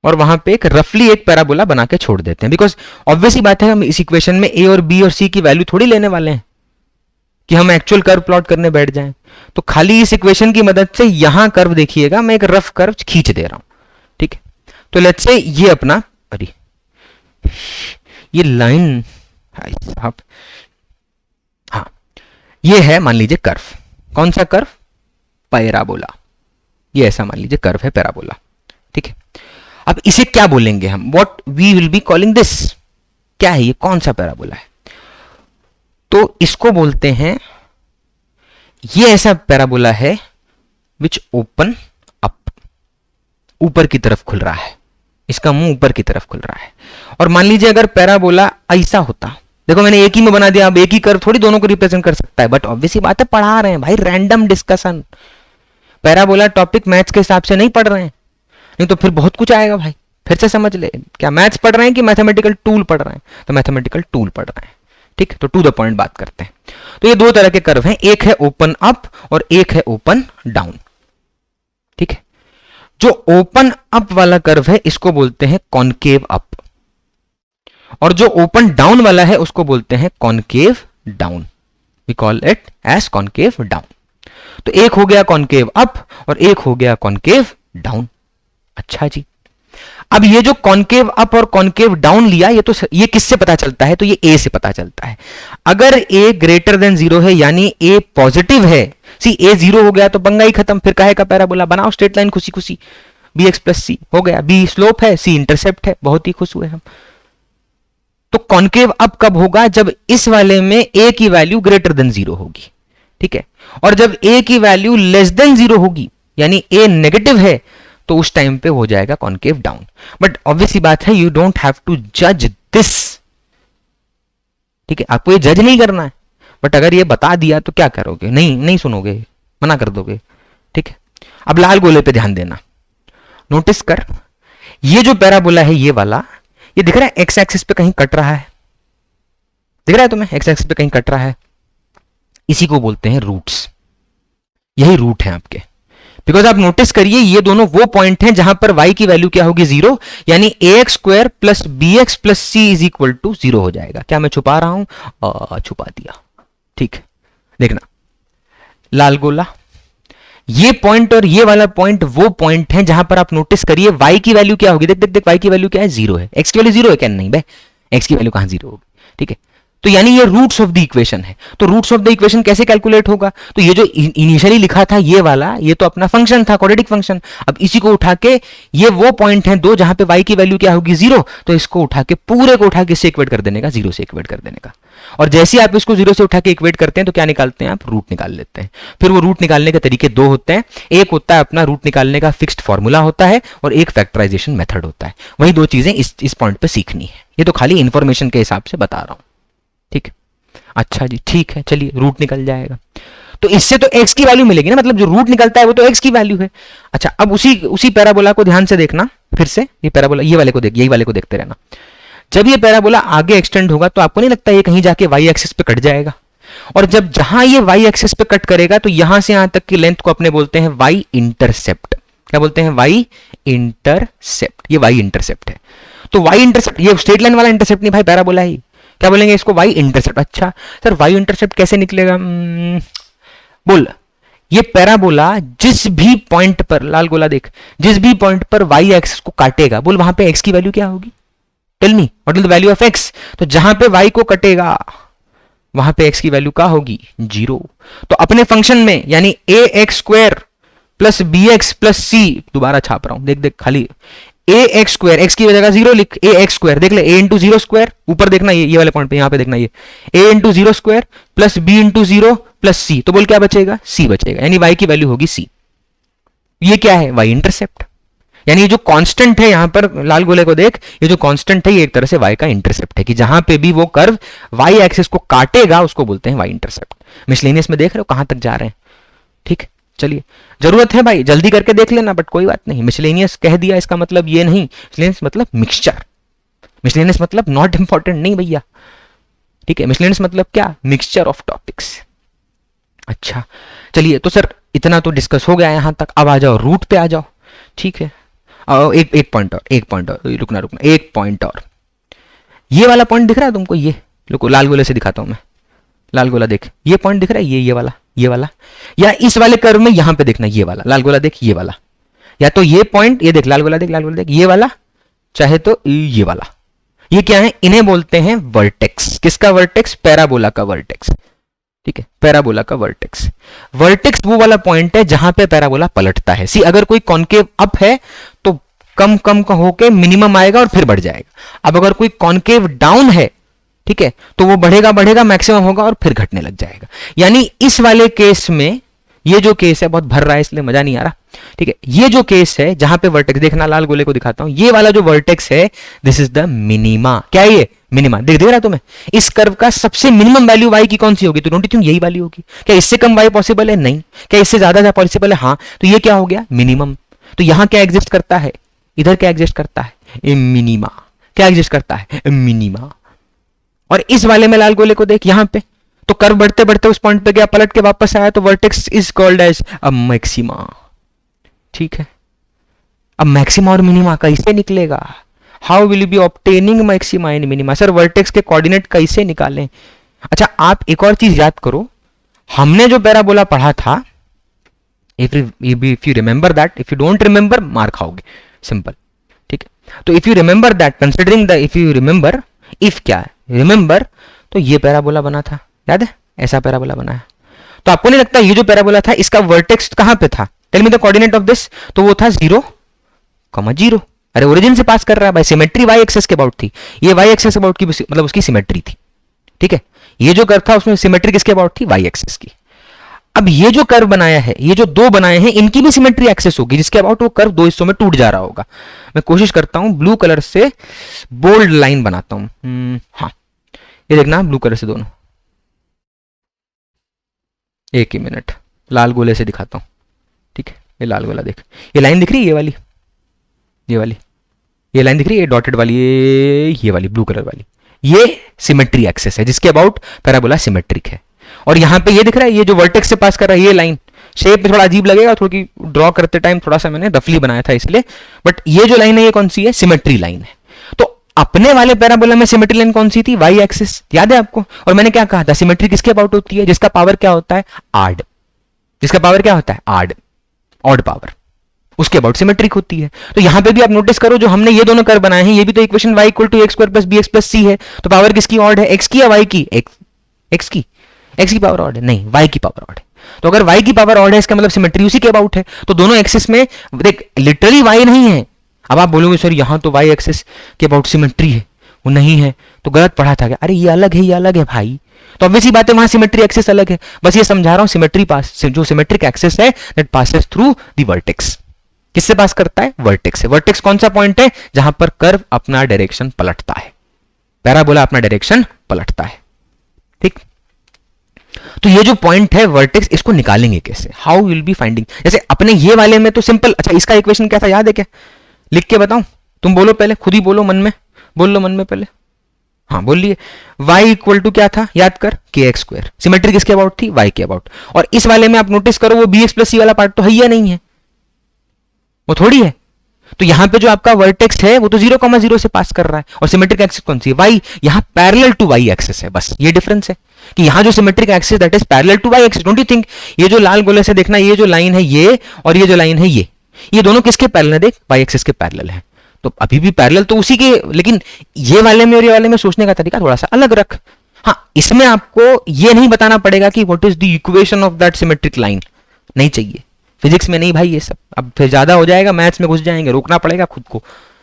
और वहां पे एक रफली एक पैराबोला बना के छोड़ देते हैं, बिकॉज ऑब्वियस ही बात है हम इस इक्वेशन में ए और बी और सी की वैल्यू थोड़ी लेने वाले हैं कि हम एक्चुअल कर्व प्लॉट करने बैठ जाएं। तो खाली इस इक्वेशन की मदद से यहां कर्व देखिएगा, मैं एक रफ कर्व खींच दे रहा हूं। ठीक है, तो लेट्स से ये अपना, अरे ये लाइन, साहब, हाँ, ये है मान लीजिए कर्व। कौन सा कर्व? पैराबोला। ये ऐसा मान लीजिए कर्व है पैराबोला। ठीक है, अब इसे क्या बोलेंगे हम? What we will be calling this? क्या है ये? कौन सा पैराबोला है? तो इसको बोलते हैं, ये ऐसा पैराबोला है विच ओपन अप, ऊपर की तरफ खुल रहा है, इसका मुंह ऊपर की तरफ खुल रहा है। और मान लीजिए अगर पैराबोला ऐसा होता, देखो मैंने एक ही में बना दिया, अब एक ही कर्व थोड़ी दोनों को रिप्रेजेंट कर सकता है, बट ऑब्वियसली बात है पढ़ा रहे हैं भाई, random discussion. Parabola topic maths के हिसाब से नहीं पढ़ रहे हैं, नहीं तो फिर बहुत कुछ आएगा भाई। फिर से समझ ले, क्या मैथ्स पढ़ रहे हैं कि मैथमेटिकल टूल पढ़ रहे हैं? तो मैथमेटिकल टूल पढ़ रहे हैं। ठीक, तो टू द पॉइंट बात करते हैं। तो ये दो तरह के कर्व हैं, एक है ओपन अप और एक है ओपन डाउन। ठीक है, जो ओपन अप वाला कर्व है इसको बोलते हैं कॉनकेव अप, और जो ओपन डाउन वाला है उसको बोलते हैं concave down. We call it as concave down. तो एक हो गया कॉनकेव अप और एक हो गया कॉनकेव डाउन। अच्छा जी, अब ये जो कॉनकेव अप और कॉनकेव डाउन लिया, ये तो ये किससे पता चलता है? तो ये ए से पता चलता है। अगर ए ग्रेटर देन जीरो है यानी ए पॉजिटिव है, सी ए जीरो हो गया तो पंगा ही खत्म, फिर काहे का पैराबोला? बनाओ स्ट्रेट लाइन खुशी खुशी, बी एक्स प्लस सी हो गया, बी स्लोप है, सी इंटरसेप्ट है, बहुत ही खुश हुए हम। तो कॉनकेव अप कब होगा? जब इस वाले में ए की वैल्यू ग्रेटर देन जीरो होगी। ठीक है, और जब ए की वैल्यू लेस देन जीरो होगी यानी ए नेगेटिव है, तो उस टाइम पे हो जाएगा कॉनकेव डाउन। बट ऑब्वियसली बात है, यू डोंट हैव टू जज दिस। ठीक है, आपको ये जज नहीं करना है, बट अगर ये बता दिया तो क्या करोगे? नहीं सुनोगे, मना कर दोगे। ठीक है, अब लाल गोले पे ध्यान देना, नोटिस कर, ये जो पैराबोला है ये वाला, ये दिख रहा है एक्स एक्सिस पे कहीं कट रहा है, दिख रहा है तुम्हें? एक्स एक्सिस पे कहीं कट रहा है, इसी को बोलते हैं रूट्स। यही रूट है आपके। बिकॉज आप नोटिस करिए ये दोनों वो पॉइंट हैं जहां पर y की वैल्यू क्या होगी 0, यानी ax square plus bx plus c is equal to 0 हो जाएगा। क्या मैं छुपा रहा हूं? छुपा दिया। ठीक है, देखना लाल गोला, ये पॉइंट और ये वाला पॉइंट वो पॉइंट है जहां पर आप नोटिस करिए y की वैल्यू क्या होगी। देख देख देख, y की वैल्यू क्या है? 0 है। x की वैल्यू 0 है क्या? नहीं भाई, x की वैल्यू कहां 0 होगी। ठीक है, तो यानी ये रूट्स ऑफ द इक्वेशन है। तो रूट्स ऑफ द इक्वेशन कैसे कैलकुलेट होगा? तो ये जो इनिशियली लिखा था ये वाला, ये तो अपना फंक्शन था, क्वाड्रेटिक फंक्शन। अब इसी को उठा के, ये वो पॉइंट है दो जहां पे y की वैल्यू क्या होगी 0, तो इसको उठा के पूरे को उठा के इससे इक्वेट कर देने का, 0 से इक्वेट कर देने का। और जैसे ही आप इसको 0 से उठा के इक्वेट करते हैं तो क्या निकालते हैं आप? रूट निकाल लेते हैं। फिर वो रूट निकालने के तरीके दो होते हैं, एक होता है अपना रूट निकालने का फिक्स्ड फॉर्मूला होता है, और एक फैक्टराइजेशन मेथड होता है। वही दो चीजें इस पॉइंट पे सीखनी है। ये तो खाली इंफॉर्मेशन के हिसाब से बता रहा हूं। ठीक है, अच्छा जी, ठीक है, चलिए रूट निकल जाएगा। तो इससे तो x की वैल्यू मिलेगी ना, मतलब जो रूट निकलता है वो तो x की वैल्यू है। अच्छा, अब उसी पैराबोला को ध्यान से देखना, फिर से ये पैराबोला, ये वाले को देख, यही वाले को देखते रहना। जब ये पैराबोला आगे एक्सटेंड होगा तो आपको नहीं लगता ये कहीं जाके y एक्सिस पे कट जाएगा? और जब जहां ये y एक्सिस पे कट करेगा तो यहां से यहां तक की लेंथ को अपने बोलते हैं y इंटरसेप्ट। क्या बोलते हैं? y intercept. ये y इंटरसेप्ट है। तो y इंटरसेप्ट, ये स्ट्रेट लाइन वाला इंटरसेप्ट नहीं भाई, पैराबोला ही। क्या बोलेंगे इसको? y intercept. अच्छा सर, y इंटरसेप्ट कैसे निकलेगा? बोल, ये पैराबोला जिस भी पॉइंट पर, लाल गोला देख, जिस भी पॉइंट पर y एक्सिस को काटेगा, बोल वहां पे x की वैल्यू क्या होगी? Tell me what is the value of x? तो जहां पे y को कटेगा वहां पे x की वैल्यू क्या होगी? 0। तो अपने फंक्शन में यानी ax square plus bx plus c, दोबारा छाप रहा हूं, देख देख, खाली ax स्क्वायर, x की जगह 0 लिख, ax स्क्वायर देख ले, a इंटू 0 स्क्वायर, ऊपर देखना ये वाले पॉइंट पे, यहां पे देखना ये a into 0 square plus b into 0 plus c, तो बोल क्या बचेगा? c बचेगा, यानी y की वैल्यू होगी c। ये क्या है? y intercept. यानी ये जो कांस्टेंट है यहां पर, लाल गोले को देख, ये जो कांस्टेंट है ये एक तरह से y का इंटरसेप्ट है, कि जहां पे भी वो कर्व y एक्सिस को काटेगा उसको बोलते हैं y इंटरसेप्ट। मिसलेनियस में देख रहे हो कहां तक जा रहे हैं? ठीक, चलिए, जरूरत है भाई जल्दी करके देख लेना, बट कोई बात नहीं। मिसलेनियस कह दिया इसका मतलब ये नहीं, मिसलेनियस मतलब मिक्सचर, मिसलेनियस मतलब नॉट इंपॉर्टेंट नहीं भैया। ठीक है, मिसलेनियस मतलब क्या? Mixture of topics. अच्छा चलिए, तो सर इतना तो डिस्कस हो गया यहां तक, अब आ जाओ रूट पे आ जाओ। ठीक है, एक पॉइंट और, रुकना, एक पॉइंट और। ये वाला पॉइंट दिख रहा है तुमको? ये रुको, लाल गोले से दिखाता हूं मैं। लाल गोला देख, ये पॉइंट दिख रहा है, ये वाला, या इस वाले कर्व में यहां पे देखना, ये वाला, लाल गोला देख, ये वाला, या तो ये पॉइंट, ये देख, लाल गोला देख, ये वाला, चाहे तो ये वाला। ये क्या है? इन्हें बोलते हैं वर्टेक्स। किसका वर्टेक्स? पैराबोला का वर्टेक्स। ठीक है, पैराबोला का वर्टेक्स। वर्टेक्स वो वाला पॉइंट है जहां पे पैराबोला पलटता है। सी, अगर कोई कॉन्केव अप है तो कम कम का होके मिनिमम आएगा और फिर बढ़ जाएगा। अब अगर कोई कॉन्केव डाउन है, ठीक है, तो वो बढ़ेगा मैक्सिमम होगा और फिर घटने लग जाएगा। यानी इस वाले केस में, ये जो केस है, बहुत भर रहा है इसलिए मजा नहीं आ रहा। ठीक है, ये जो केस है जहां पे वर्टेक्स, देखना लाल गोले को दिखाता हूं, ये वाला जो वर्टेक्स है, दिस इज द मिनिमा। क्या है ये? मिनिमा। देख रहा तुम्हें? इस कर्व का सबसे मिनिमम वैल्यू y की कौन सी होगी? तो डोंट यू थिंक यही वाली होगी? क्या इससे कम y पॉसिबल है? नहीं। क्या इससे ज्यादा पॉसिबल है? हाँ। तो ये क्या हो गया? मिनिमम। तो यहां क्या एग्जिस्ट करता है? इधर क्या एग्जिस्ट करता है? ए मिनिमा। क्या एग्जिस्ट करता है? मिनिमा। और इस वाले में लाल गोले को देख, यहां पे तो कर्व बढ़ते बढ़ते उस पॉइंट पे गया, पलट के वापस आया, तो vertex is called as a maxima. ठीक है, अब मैक्सिमा और मिनिमा कैसे निकलेगा? How will you be obtaining maxima and minima? Sir vertex के कोऑर्डिनेट कैसे निकालें? अच्छा, आप एक और चीज याद करो, हमने जो पैराबोला पढ़ा था, if you remember that, if you don't remember मार खाओगे, सिंपल। ठीक है, तो if you remember that, considering the, if you remember, if क्या है? रिमेंबर, तो ये पैराबोला बना था, याद है? ऐसा पैराबोला बना है। तो आपको नहीं लगता ये जो पैराबोला था इसका वर्टेक्स कहां पे था? Tell me the coordinate of this. तो वो था 0, 0। अरे ओरिजिन से पास कर रहा है भाई, सिमेट्री y एक्सिस के अबाउट थी, ये y एक्सिस अबाउट की, मतलब उसकी सिमेट्री थी। ठीक है, ये जो कर्व था उसमें सिमेट्री किसके अबाउट थी? y एक्सिस की। अब ये जो कर्व बनाया है, ये जो दो बनाए हैं, इनकी भी सिमेट्री एक्सिस होगी, जिसके अबाउट वो कर्व दो हिस्सों में टूट जा रहा होगा। मैं कोशिश करता हूं ब्लू कलर से बोल्ड लाइन बनाता हूं। हाँ, ये देखना ब्लू कलर से दोनों, एक ही मिनट, लाल गोले से दिखाता हूं। ठीक है, ये लाल गोला देख, ये लाइन दिख रही है, ये वाली, ये लाइन दिख रही है, डॉटेड वाली, ये वाली ब्लू कलर वाली, ये सिमेट्री एक्सिस है जिसके अबाउट पैराबोला सिमेट्रिक है। और यहां पे ये दिख रहा है, ये जो वर्टेक्स से पास कर रहा है, ये लाइन, शेप में थोड़ा अजीब लगेगा, थोड़ी ड्रॉ करते टाइम थोड़ा सा मैंने रफली बनाया था इसलिए, बट ये जो लाइन है ये कौन सी है, सिमेट्री लाइन है। तो अपने वाले पैराबोला में सिमेट्री लाइन कौन सी थी, वाई एक्सिस, याद है आपको। और मैंने क्या कहा था, सिमेट्री किसके अबाउट होती है, जिसका पावर क्या होता है, आड, जिसका पावर क्या होता है, आड, ऑड पावर, उसके अबाउट सिमेट्रिक होती है। तो यहां पे भी आप नोटिस करो, जो हमने ये दोनों कर्व बनाए हैं, ये भी तो equation y equal to x square plus b x plus c है, तो पावर किसकी ऑड है, x की या y की, x की पावर ऑड है, नहीं y की पावर ऑड है। तो अगर y की पावर ऑड है इसका मतलब सिमेट्री उसी के अबाउट है। तो दोनों एक्सिस में देख लिटरली y नहीं है। अब आप बोलोगे सर यहां तो y एक्सिस के अबाउट सिमेट्री है, वो नहीं है तो गलत पढ़ा था क्या, अरे ये अलग है, ये अलग है भाई। तो ऑब्वियसली बात है वहां सिमेट्री एक्सिस अलग है, बस ये समझा रहा हूं, सिमेट्री पास जो सिमेट्रिक एक्सिस है that passes through the vertex, किससे पास करता है, वर्टेक्स से। वर्टेक्स कौन सा पॉइंट है, जहां पर कर्व अपना डायरेक्शन पलटता है, पैराबोला अपना डायरेक्शन पलटता है, ठीक। तो ये जो पॉइंट है वर्टेक्स, इसको निकालेंगे कैसे, हाउ विल बी फाइंडिंग। जैसे अपने ये वाले में तो सिंपल, अच्छा इसका इक्वेशन क्या था याद है क्या, लिख के बताऊं, तुम बोलो पहले, खुद ही बोलो मन में, बोल लो मन में पहले, हाँ बोलिए। y इक्वल टू क्या था, याद कर, के एक्स स्क्वायर, सिमेट्री किसके अबाउट थी, y के अबाउट। और इस वाले में आप नोटिस करो वो बी एक्स प्लस सी वाला पार्ट तो है या नहीं है, वो थोड़ी है। तो यहां पे जो आपका वर्टेक्स है वो तो 0,0 से पास कर रहा है, और सिमेट्रिक एक्सिस कौन सी है, y, यहां पैरेलल टू y एक्सिस है, बस ये डिफरेंस है कि यहां जो symmetric axis that is parallel to y axis. Don't you think ये जो लाल गोले से देखना, ये जो लाइन है ये, और ये जो लाइन है ये दोनों किसके पैरेलल है, देख y एक्सिस के पैरेलल है। तो अभी भी पैरेलल तो उसी के, लेकिन ये वाले में और ये वाले में सोचने का तरीका थोड़ा सा अलग रख। हाँ, इसमें आपको ये नहीं बताना पड़ेगा कि what is the equation of that symmetric line, नहीं चाहिए फिजिक्स में, नहीं भाई ये सब अब फिर ज्यादा हो जाएगा, मैथ्स में घुस जाएंगे, रोकना पड़ेगा खुद को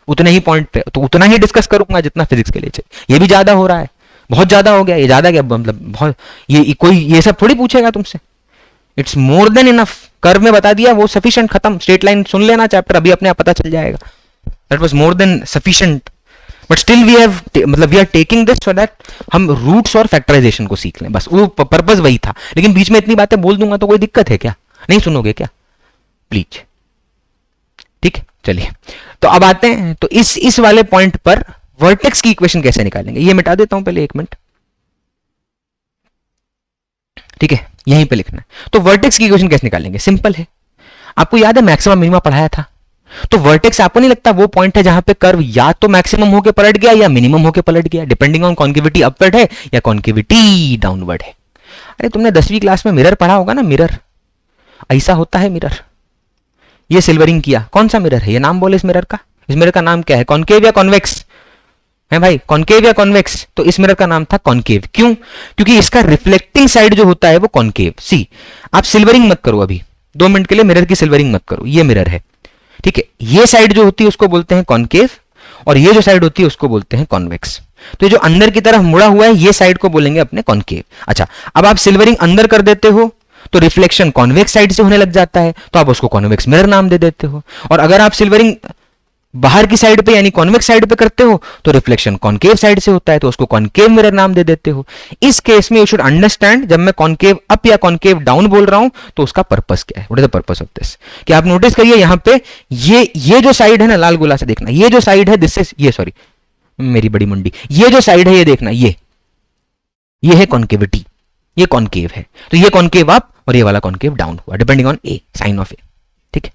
उतने ही पॉइंट पे, तो उतना ही डिस्कस करूंगा जितना फिजिक्स के लिए चाहिए। ये भी ज्यादा हो रहा है, बहुत ज्यादा हो गया, ये ज्यादा क्या मतलब बहुत, ये कोई ये सब थोड़ी पूछेगा तुमसे, it's more than enough. Curve में बता दिया वो सफिशिएंट, खत्म। स्ट्रेट लाइन सुन लेना चैप्टर, अभी अपने आप पता चल जाएगा, that was more than sufficient. But still we have मतलब we are taking this so that हम रूट्स और फैक्टराइजेशन को सीख लें, बस वो पर्पस वही था। लेकिन बीच में इतनी बातें बोल दूंगा तो कोई दिक्कत है क्या, नहीं सुनोगे क्या प्लीज, ठीक है। चलिए तो अब आते हैं, तो इस वाले पॉइंट पर वर्टेक्स की इक्वेशन कैसे निकालेंगे, ये मिटा देता हूं पहले, 1 मिनट, ठीक है, यहीं पे लिखना है। तो वर्टेक्स की इक्वेशन कैसे निकालेंगे, सिंपल है। आपको याद है मैक्सिमम मिनिमा पढ़ाया था, तो वर्टेक्स आपको नहीं लगता वो पॉइंट है जहां पे कर्व या तो मैक्सिमम होके पलट गया या मिनिमम होके पलट गया, डिपेंडिंग ऑन कॉन्केविटी अपवर्ड है या कॉन्केविटी डाउनवर्ड है। अरे तुमने 10वीं क्लास में मिरर पढ़ा होगा ना, मिरर ऐसा होता है मिरर। ये सिल्वरिंग किया, कौन सा मिरर है, ये नाम बोले इस मिरर का, इस मिरर का नाम क्या है, कॉन्केव या कॉन्वेक्स है भाई, कॉन्केव या कॉन्वेक्स। तो इस मिरर का नाम था कॉन्केव, क्यों, क्योंकि इसका रिफ्लेक्टिंग साइड जो होता है वो कॉन्केव। सी आप सिल्वरिंग मत करो अभी 2 मिनट के लिए, मिरर की सिल्वरिंग मत करो, ये मिरर है, ठीक है। ये साइड जो होती है उसको बोलते हैं कॉन्केव, और ये जो साइड होती है उसको बोलते हैं कॉन्वेक्स। तो जो अंदर की तरफ मुड़ा हुआ है ये साइड को बोलेंगे अपने कॉन्केव। अच्छा, अब आप सिल्वरिंग अंदर कर देते हो तो रिफ्लेक्शन कॉन्वेक्स साइड से होने लग जाता है, तो आप उसको कॉन्वेक्स मिरर नाम दे देते हो। और अगर आप सिल्वरिंग बाहर की साइड पे यानी कॉन्वेक्स साइड पे करते हो तो रिफ्लेक्शन कॉन्केव साइड से होता है, तो उसको कॉन्केव मिरर नाम दे देते हो। इस केस में यू शुड अंडरस्टैंड, जब मैं कॉन्केव अप या कॉन्केव डाउन बोल रहा हूं तो उसका पर्पस क्या है, what is the purpose of this. कि आप नोटिस करिए यहां पे ये जो साइड है ना, लाल गोला से देखना, ये जो साइड है दिस इज, ये सॉरी मेरी बड़ी मुंडी, ये जो साइड है ये देखना, ये है कॉन्केविटी, ये कॉन्केव है। तो ये कॉन्केव अप और ये वाला कॉन्केव डाउन हुआ, depending on a, sign of a, ठीक है।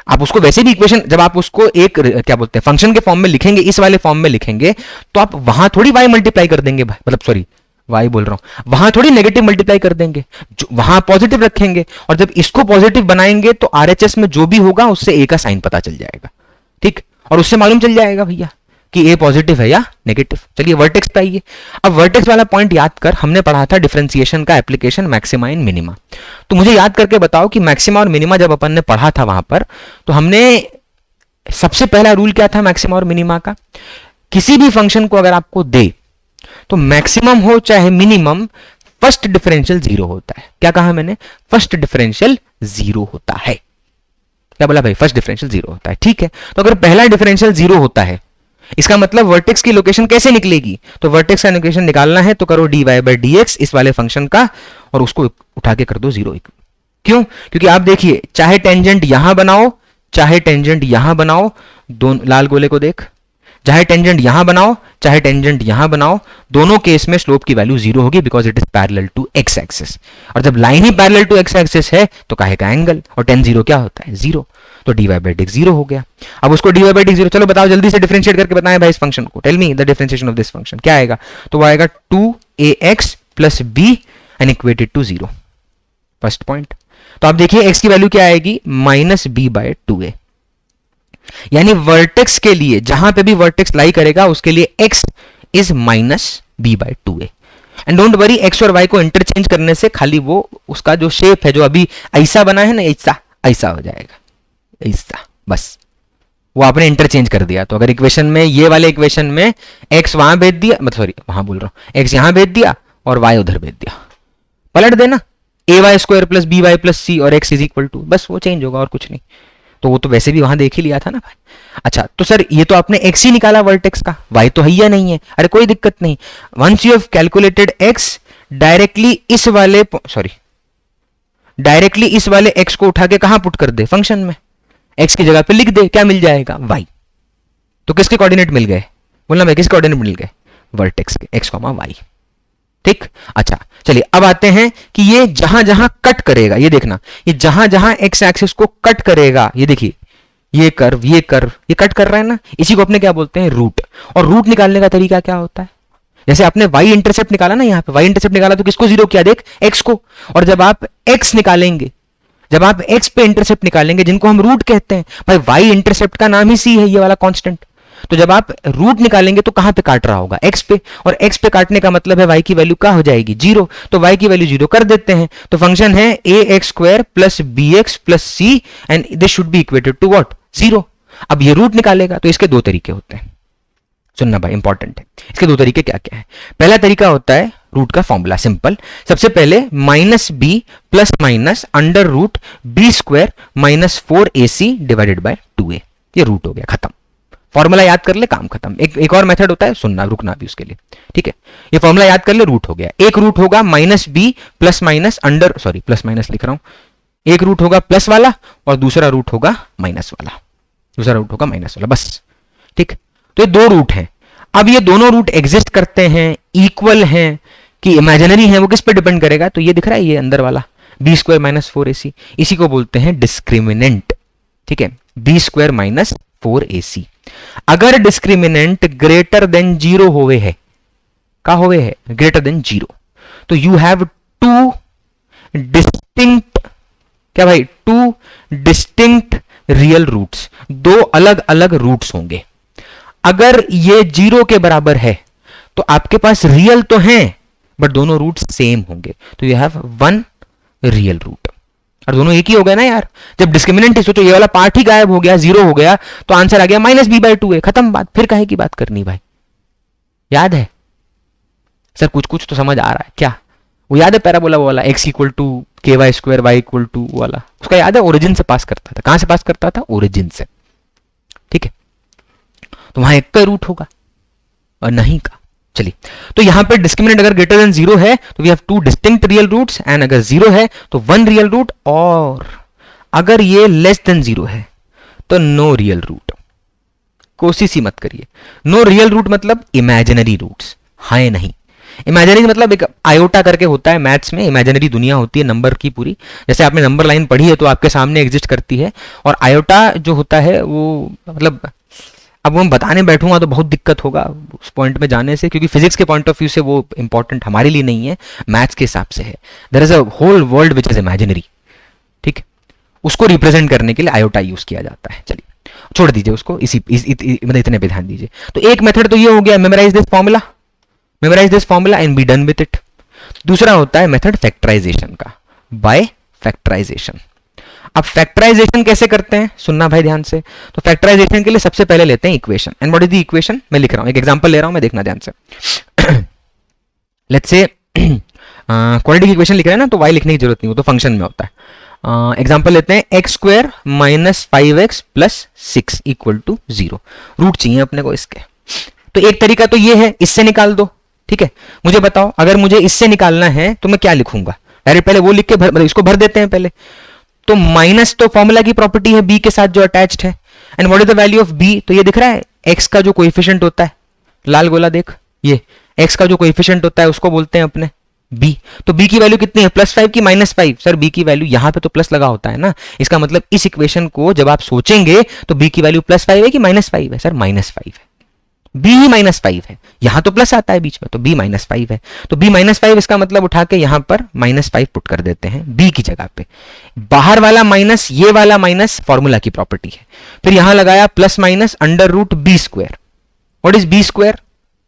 आप उसको वैसे भी इक्वेशन जब आप उसको एक क्या बोलते हैं फंक्शन के फॉर्म में लिखेंगे, इस वाले फॉर्म में लिखेंगे, तो आप वहां थोड़ी y मल्टीप्लाई कर देंगे, मतलब सॉरी y बोल रहा हूं, वहां थोड़ी नेगेटिव मल्टीप्लाई कर देंगे, जो वहां पॉजिटिव रखेंगे, और जब इसको पॉजिटिव बनाएंगे तो आरएचएस में जो भी होगा उससे ए का साइन पता चल जाएगा, ठीक, और उससे मालूम चल जाएगा भैया कि ए पॉजिटिव है या नेगेटिव। चलिए वर्टेक्स पे आइए। अब वर्टेक्स वाला पॉइंट याद कर, हमने पढ़ा था डिफरेंशिएशन का एप्लीकेशन मैक्सिमा इन मिनिमा। तो मुझे याद करके बताओ कि मैक्सिमा और मिनिमा जब अपन ने पढ़ा था वहां पर, तो हमने सबसे पहला रूल क्या था मैक्सिमा और मिनिमा का, किसी भी फंक्शन को अगर आपको दे तो मैक्सिमम हो चाहे मिनिमम, फर्स्ट डिफरेंशियल 0 होता है। क्या कहा मैंने, फर्स्ट डिफरेंशियल 0 होता है। क्या बोला भाई, फर्स्ट डिफरेंशियल 0 होता है, ठीक है। तो अगर पहला डिफरेंशियल 0 होता है, इसका मतलब वर्टेक्स की लोकेशन कैसे निकलेगी, तो वर्टेक्स का लोकेशन निकालना है तो करो dy by dx इस वाले फंक्शन का, और उसको उठा के कर दो 0। क्यों, क्योंकि आप देखिए चाहे टेंजेंट यहां बनाओ चाहे टेंजेंट यहां बनाओ, दोनों लाल गोले को देख, चाहे टेंजेंट यहां बनाओ चाहे टेंजेंट यहां बनाओ, दोनों केस में स्लोप की वैल्यू जीरो होगी because it is parallel to x axis. और जब लाइन ही पैरेलल टू एक्स एक्सिस है तो काहे का एंगल, और टेन जीरो क्या होता है, जीरो, तो dy बाई डिक्स जीरो हो गया। अब उसको dy बाई डिक्स जीरो, चलो बताओ जल्दी से डिफरेंशिएट करके बताएं भाई इस फंक्शन को, tell me the differentiation of this function क्या आएगा, तो वो आएगा 2ax plus b and equated to zero, first point. तो आप देखिए x की वैल्यू क्या आएगी, माइनस b बाय 2a, यानी वर्टेक्स के लिए जहां पे भी वर्टेक्स लाई करेगा उसके लिए x is minus b by 2a। And don't worry, x और y को इंटरचेंज करने से खाली वो उसका जो शेप है जो अभी ऐसा बना है ना, ऐसा ऐसा हो जाएगा, ऐसा, बस वो आपने इंटरचेंज कर दिया। तो अगर इक्वेशन में, ये वाले इक्वेशन में x वहां भेज दिया, सॉरी वहां बोल रहा हूं, x यहां भेज दिया और y उधर भेज दिया, पलट देना, ay square plus b y plus c और x इज इक्वल टू, बस वो चेंज होगा और कुछ नहीं। तो वो तो वैसे भी वहां देख ही लिया था ना भाई। अच्छा तो सर ये तो आपने x ही निकाला वर्टेक्स का, y तो है या नहीं है, अरे कोई दिक्कत नहीं, once you have calculated x, directly इस वाले, सॉरी डायरेक्टली इस वाले x को उठा के कहां पुट कर दे, फंक्शन में, x की जगह पे लिख दे, क्या मिल जाएगा, y। तो किसके कोऑर्डिनेट मिल गए, बोलना भाई किसके कोऑर्डिनेट मिल गए, वर्टेक्स के, x, y, ठीक। अच्छा चलिए अब आते हैं कि ये जहां जहां कट करेगा, ये देखना, ये जहां जहां एक्स एक्सिस को कट करेगा, ये देखिए ये कर्व ये कट कर रहा है ना, इसी को अपने क्या बोलते हैं, रूट। और रूट निकालने का तरीका क्या होता है, जैसे आपने y इंटरसेप्ट निकाला ना, यहां पे y इंटरसेप्ट निकाला तो किसको जीरो किया, देख x को, और जब आप x निकालेंगे, जब आप x पे इंटरसेप्ट निकालेंगे जिनको हम रूट कहते हैं, भाई y इंटरसेप्ट का नाम ही c है, ये वाला कांस्टेंट, तो जब आप रूट निकालेंगे तो कहां पे काट रहा होगा, x पे, और x पे काटने का मतलब है y की वैल्यू क्या हो जाएगी, जीरो, तो y की वैल्यू जीरो कर देते हैं, तो फंक्शन है ax square plus bx plus c and this should be equated to what, zero. अब ये रूट निकालेगा तो इसके दो तरीके होते हैं, सुनना भाई इंपॉर्टेंट है, इसके दो तरीके क्या क्या है। पहला तरीका होता है रूट का फॉर्मूला, सिंपल, सबसे पहले minus b plus minus under root b square minus 4ac divided by 2a, ये रूट हो गया, खत्म, फॉर्मूला याद कर ले, काम खत्म। एक और मेथड होता है, सुनना रुकना भी उसके लिए, ठीक है, ये फॉर्मूला याद कर ले, रूट हो गया, एक रूट होगा minus b plus minus under, sorry plus minus लिख रहा हूं, एक रूट होगा प्लस वाला और दूसरा रूट होगा माइनस वाला, दूसरा रूट होगा माइनस वाला, बस, ठीक। तो ये दो रूट हैं, अब ये दोनों रूट एग्जिस्ट करते हैं, इक्वल हैं कि इमेजिनरी हैं, वो किस पे डिपेंड करेगा, तो ये दिख रहा है ये अंदर वाला बी स्क्वायर माइनस 4ac, इसी को बोलते हैं डिस्क्रिमिनेंट, ठीक है, बी स्क्वायर माइनस 4ac। अगर डिस्क्रिमिनेंट ग्रेटर देन जीरो होवे है, का होवे है, ग्रेटर देन जीरो, तो यू हैव टू डिस्टिंक्ट, क्या भाई, टू डिस्टिंक्ट रियल रूट्स, दो अलग अलग रूट्स होंगे। अगर ये जीरो के बराबर है तो आपके पास रियल तो हैं बट दोनों रूट्स सेम होंगे, तो you have one real root, और दोनों एक ही हो गए ना यार। जब डिस्क्रिमिनेंट ही, सोचो ये वाला पार्ट ही गायब हो गया, जीरो हो गया, तो आंसर आ गया माइनस बी बाई 2a, खत्म बात, फिर काहे की बात करनी भाई, याद है सर, कुछ कुछ तो समझ आ रहा है क्या, वो याद है पैराबोला वाला x equal to k y square y equal to वाला, उसका याद है, ओरिजिन से पास करता था, कहां से पास करता था, ओरिजिन से, ठीक है, तो वहां एक का रूट होगा और नहीं का। चलिए, तो यहां पे डिस्क्रिमिनेंट अगर ग्रेटर देन जीरो है तो we have two distinct real roots, and अगर जीरो है तो वन रियल रूट, और अगर ये लेस देन जीरो है तो नो रियल रूट। कोशिश ही मत करिए, नो रियल रूट मतलब इमेजिनरी रूट्स, हाँ नहीं, इमेजिनरी मतलब एक आयोटा करके होता है मैथ्स में, इमेजिनरी दुनिया होती है नंबर की पूरी, जैसे आपने नंबर लाइन पढ़ी है तो आपके सामने एग्जिस्ट करती है, और आयोटा जो होता है वो मतलब, अब वो मैं बताने बैठूंगा तो बहुत दिक्कत होगा उस पॉइंट में जाने से, क्योंकि फिजिक्स के पॉइंट ऑफ व्यू से वो इंपॉर्टेंट हमारे लिए नहीं है, मैथ्स के हिसाब से है। There is a whole world which is imaginary, ठीक, उसको रिप्रेजेंट करने के लिए आयोटा यूज किया जाता है। चलिए छोड़ दीजिए उसको, मतलब इतने पे ध्यान दीजिए। तो एक मेथड तो ये हो गया, memorise this formula, memorise this formula and be done with it. दूसरा होता है मेथड फैक्टराइजेशन का, बाय फैक्टराइजेशन। अब फैक्टराइजेशन कैसे करते हैं, सुनना भाई ध्यान से। तो फैक्टराइजेशन के लिए सबसे पहले लेते हैं equation, and what is the equation, मैं लिख रहा हूं, एक एग्जांपल ले रहा हूं मैं, देखना ध्यान से। लेट्स से क्वाड्रेटिक इक्वेशन लिख रहे हैं ना, तो y लिखने की जरूरत नहीं, वो तो फंक्शन में होता है। एग्जांपल लेते हैं, एक्स स्क्वायर माइनस 5x प्लस 6 इक्वल टू 0, रूट चाहिए अपने को इसके। तो एक तरीका तो ये है, इससे निकाल दो, ठीक है। मुझे बताओ अगर मुझे इससे निकालना है तो मैं क्या लिखूंगा, डायरेक्ट पहले वो लिख के मतलब इसको भर देते हैं पहले। तो माइनस तो फॉर्मूला की प्रॉपर्टी है b के साथ जो अटैच्ड है, and what is the value of b, तो ये दिख रहा है x का जो कोएफिशिएंट होता है, लाल गोला देख, ये x का जो कोएफिशिएंट होता है उसको बोलते हैं अपने b। तो b की वैल्यू कितनी है, +5 की -5? सर b की वैल्यू यहां पे तो प्लस लगा होता है ना, इसका मतलब इस इक्वेशन को जब आप सोचेंगे तो b की वैल्यू +5 है कि -5 है? सर -5 है, b ही -5 है, यहां तो प्लस आता है बीच में, तो b -5 है। तो b -5 इसका मतलब उठा के यहां पर -5 पुट कर देते हैं b की जगह पे। बाहर वाला माइनस, ये वाला माइनस फॉर्मूला की प्रॉपर्टी है। फिर यहां लगाया plus minus √b²। What is b²?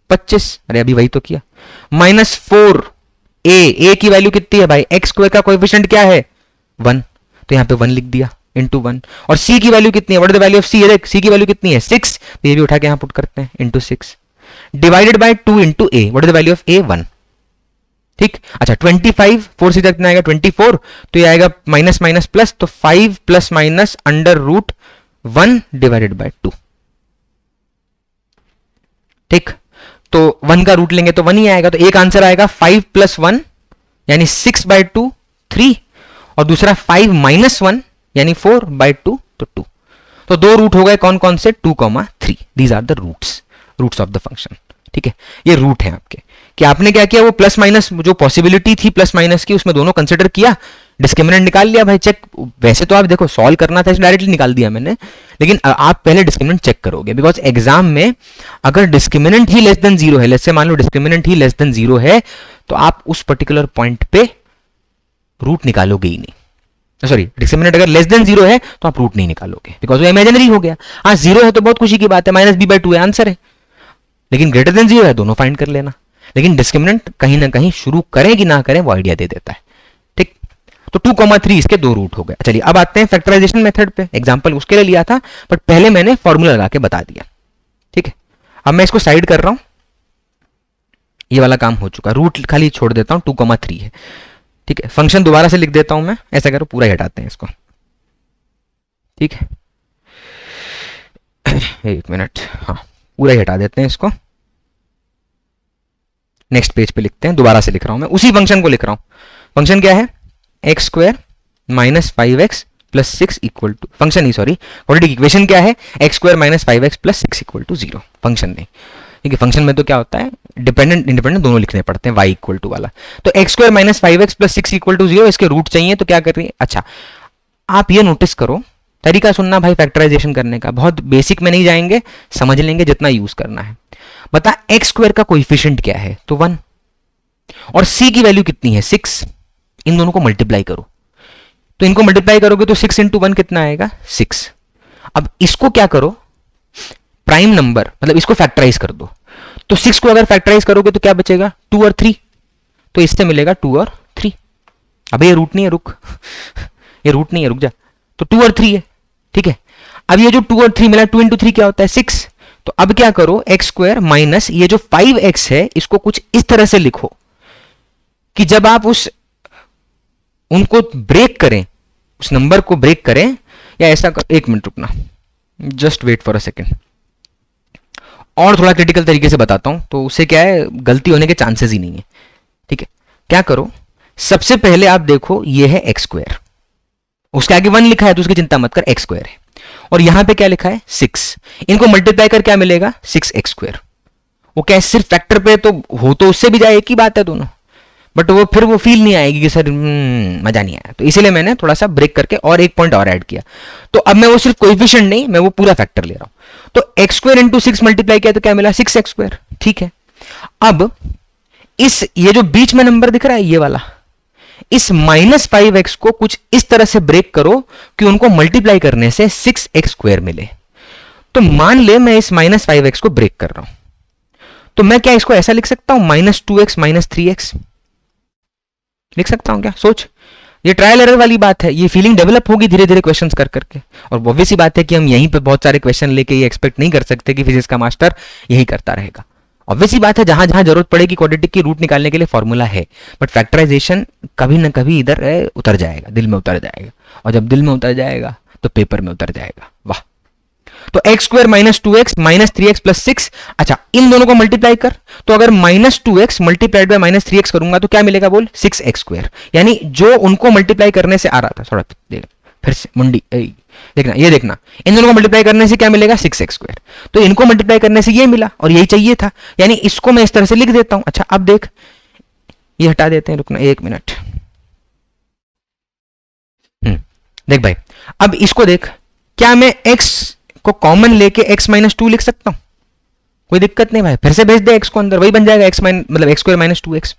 25। अरे अभी वही तो किया। -4a की वैल्यू कितनी है भाई, x² का कोएफिशिएंट क्या है 1, तो यहां पे 1 लिख दिया इंटू 1। और c की वैल्यू कितनी है, what is the value of c? देख c की वैल्यू कितनी है 6, तो ये भी उठा के यहां पुट करते हैं into 6 divided by 2 into a। What is the value of a? 1। ठीक, अच्छा 25, 4 से कितना आएगा 24, तो ये आएगा माइनस माइनस प्लस, तो 5 प्लस माइनस √1 डिवाइडेड बाय 2। ठीक, तो 1 का रूट लेंगे तो 1 ही आएगा, तो एक आंसर आएगा 5 + 1 यानी 6/2 3, और दूसरा 5 - 1 यानी 4/2 तो 2। तो दो रूट हो गए, कौन कौन से, 2, 3। These are the roots of the function. ठीक है, ये रूट है आपके। कि आपने क्या किया, वो प्लस माइनस जो पॉसिबिलिटी थी प्लस माइनस की, उसमें दोनों कंसिडर किया, डिस्क्रिमिनेंट निकाल लिया भाई, चेक। वैसे तो आप देखो सॉल्व करना था, डायरेक्टली निकाल दिया मैंने, लेकिन आप पहले डिस्क्रिमिनेंट चेक करोगे, बिकॉज एग्जाम में अगर डिस्क्रिमिनेंट ही लेस देन 0 है, लेट्स से मान लो डिस्क्रिमिनेंट ही लेस देन 0 है, तो आप उस पर्टिकुलर पॉइंट पे रूट निकालोगे ही नहीं। सॉरी, डिस्क्रिमिनेंट अगर लेस देन 0 है तो आप रूट नहीं निकालोगे, बिकॉज वो इमेजिनरी हो गया। हाँ 0 है तो बहुत खुशी की बात है, -b/2 है आंसर है, लेकिन ग्रेटर देन 0 है, दोनों फाइंड कर लेना। लेकिन डिस्क्रिमिनेंट कहीं ना कहीं शुरू करें कि ना करें वो आइडिया दे देता है। ठीक, तो 2, 3 इसके दो रूट हो गए। चलिए अब आते हैं फैक्टराइजेशन मेथड पे। एग्जांपल उसके लिए लिया था, बट पहले मैंने फॉर्मूला लगा के बता दिया। ठीक है, अब मैं इसको साइड कर रहा हूं, ये वाला काम हो चुका, रूट खाली छोड़ देता हूं, 2, 3 है। ठीक है, फंक्शन दोबारा से लिख देता हूं मैं, ऐसा करो पूरा ही हटाते हैं इसको। ठीक है, एक मिनट, हाँ पूरा ही हटा देते हैं इसको। नेक्स्ट पेज पे लिखते हैं, दोबारा से लिख रहा हूं मैं, उसी फंक्शन को लिख रहा हूं। फंक्शन क्या है, x² - 5x + 6 = फंक्शन ही सॉरी क्वाड्रेटिक इक्वेशन क्या है, x² - 5x + 6 = 0। फंक्शन नहीं, क्योंकि फंक्शन में तो क्या होता है, डिपेंडेंट इंडिपेंडेंट दोनों लिखने पड़ते हैं, y = वाला। तो x² - 5x + 6 = 0, इसके रूट चाहिए, तो क्या कर रही है। अच्छा आप ये नोटिस करो, तरीका सुनना भाई फैक्टराइजेशन करने का, बहुत बेसिक में नहीं जाएंगे, समझ लेंगे जितना यूज करना है। बता x² का कोएफिशिएंट क्या है, तो 1, और c की वैल्यू कितनी है 6। इन दोनों को मल्टीप्लाई करो, तो इनको मल्टीप्लाई करोगे तो 6 × 1 कितना आएगा 6। अब इसको क्या करो, प्राइम नंबर मतलब इसको फैक्टराइज कर दो, तो 6 को अगर फैक्टराइज करोगे तो क्या बचेगा 2 और 3, तो इससे मिलेगा 2 और 3। अब ये रूट नहीं है, रुक ये रूट नहीं है, रुक जा, तो 2 और 3 है। ठीक है, अब ये जो 2 और 3 मिला, 2 × 3 क्या होता है 6। तो अब क्या करो, x² माइनस ये जो 5x है, इसको कुछ इस तरह से लिखो कि जब आप उनको ब्रेक करें, उस नंबर को ब्रेक करें, या ऐसा एक मिनट रुकना, just wait for a second, और थोड़ा क्रिटिकल तरीके से बताता हूं, तो उससे क्या है गलती होने के चांसेस ही नहीं है। ठीक है, क्या करो, सबसे पहले आप देखो ये है x², उसके आगे 1 लिखा है तो उसकी चिंता मत कर, x² है, और यहां पे क्या लिखा है 6। इनको मल्टीप्लाई कर क्या मिलेगा 6x²। वो क्या है, सिर्फ फैक्टर पे तो हो तो उससे भी जाए, एक ही बात है दोनों, बट वो फिर वो फील नहीं आएगी कि सर मजा नहीं आया, तो इसीलिए मैंने थोड़ा सा ब्रेक करके और एक पॉइंट और ऐड किया। तो अब मैं वो सिर्फ कोएफिशिएंट नहीं, मैं वो पूरा फैक्टर ले रहा हूं, तो x² × 6 मल्टीप्लाई किया तो क्या मिला 6x²। ठीक है, अब इस ये जो बीच में नंबर दिख रहा है ये वाला, इस -5x को कुछ इस तरह से ब्रेक करो कि उनको मल्टीप्लाई करने से 6x² मिले। तो मान ले मैं इस -5x को ब्रेक कर रहा हूं, तो मैं क्या इसको ऐसा लिख सकता हूं -2x - 3x लिख सकता हूं क्या, सोच। ये ट्रायल एरर वाली बात है, ये फीलिंग डेवलप होगी धीरे धीरे क्वेश्चंस कर करके, और ऑब्वियस सी बात है कि हम यहीं पे बहुत सारे क्वेश्चन लेके ये एक्सपेक्ट नहीं कर सकते कि फिजिक्स का मास्टर यही करता रहेगा। ऑब्वियस सी बात है, जहां जहां जरूरत पड़ेगी क्वाड्रेटिक की रूट निकालने के लिए फॉर्मूला है, बट फैक्टराइजेशन कभी ना कभी इधर उतर जाएगा, दिल में उतर जाएगा, और जब दिल में उतर जाएगा तो पेपर में उतर जाएगा। वाह, तो x² - 2x - 3x + 6। अच्छा इन दोनों को मल्टीप्लाई कर, तो अगर -2x मल्टीप्लाइड बाय -3x करूंगा तो क्या मिलेगा बोल 6x², यानी जो उनको मल्टीप्लाई करने से आ रहा था, थोड़ा फिर से मुंडी देखना, ये देखना, इन दोनों को मल्टीप्लाई करने से क्या मिलेगा 6x²। तो इनको मल्टीप्लाई करने से ये मिला और यही चाहिए था, यानी इसको मैं इस तरह से लिख देता हूं। अच्छा अब देख, ये हटा देते हैं, रुकना 1 मिनट। देख भाई, अब इसको देख, क्या मैं x को कॉमन लेके x-2 लिख सकता हूं? कोई दिक्कत नहीं भाई, फिर से भेज दे x को अंदर, वही बन जाएगा मतलब x² - 2x,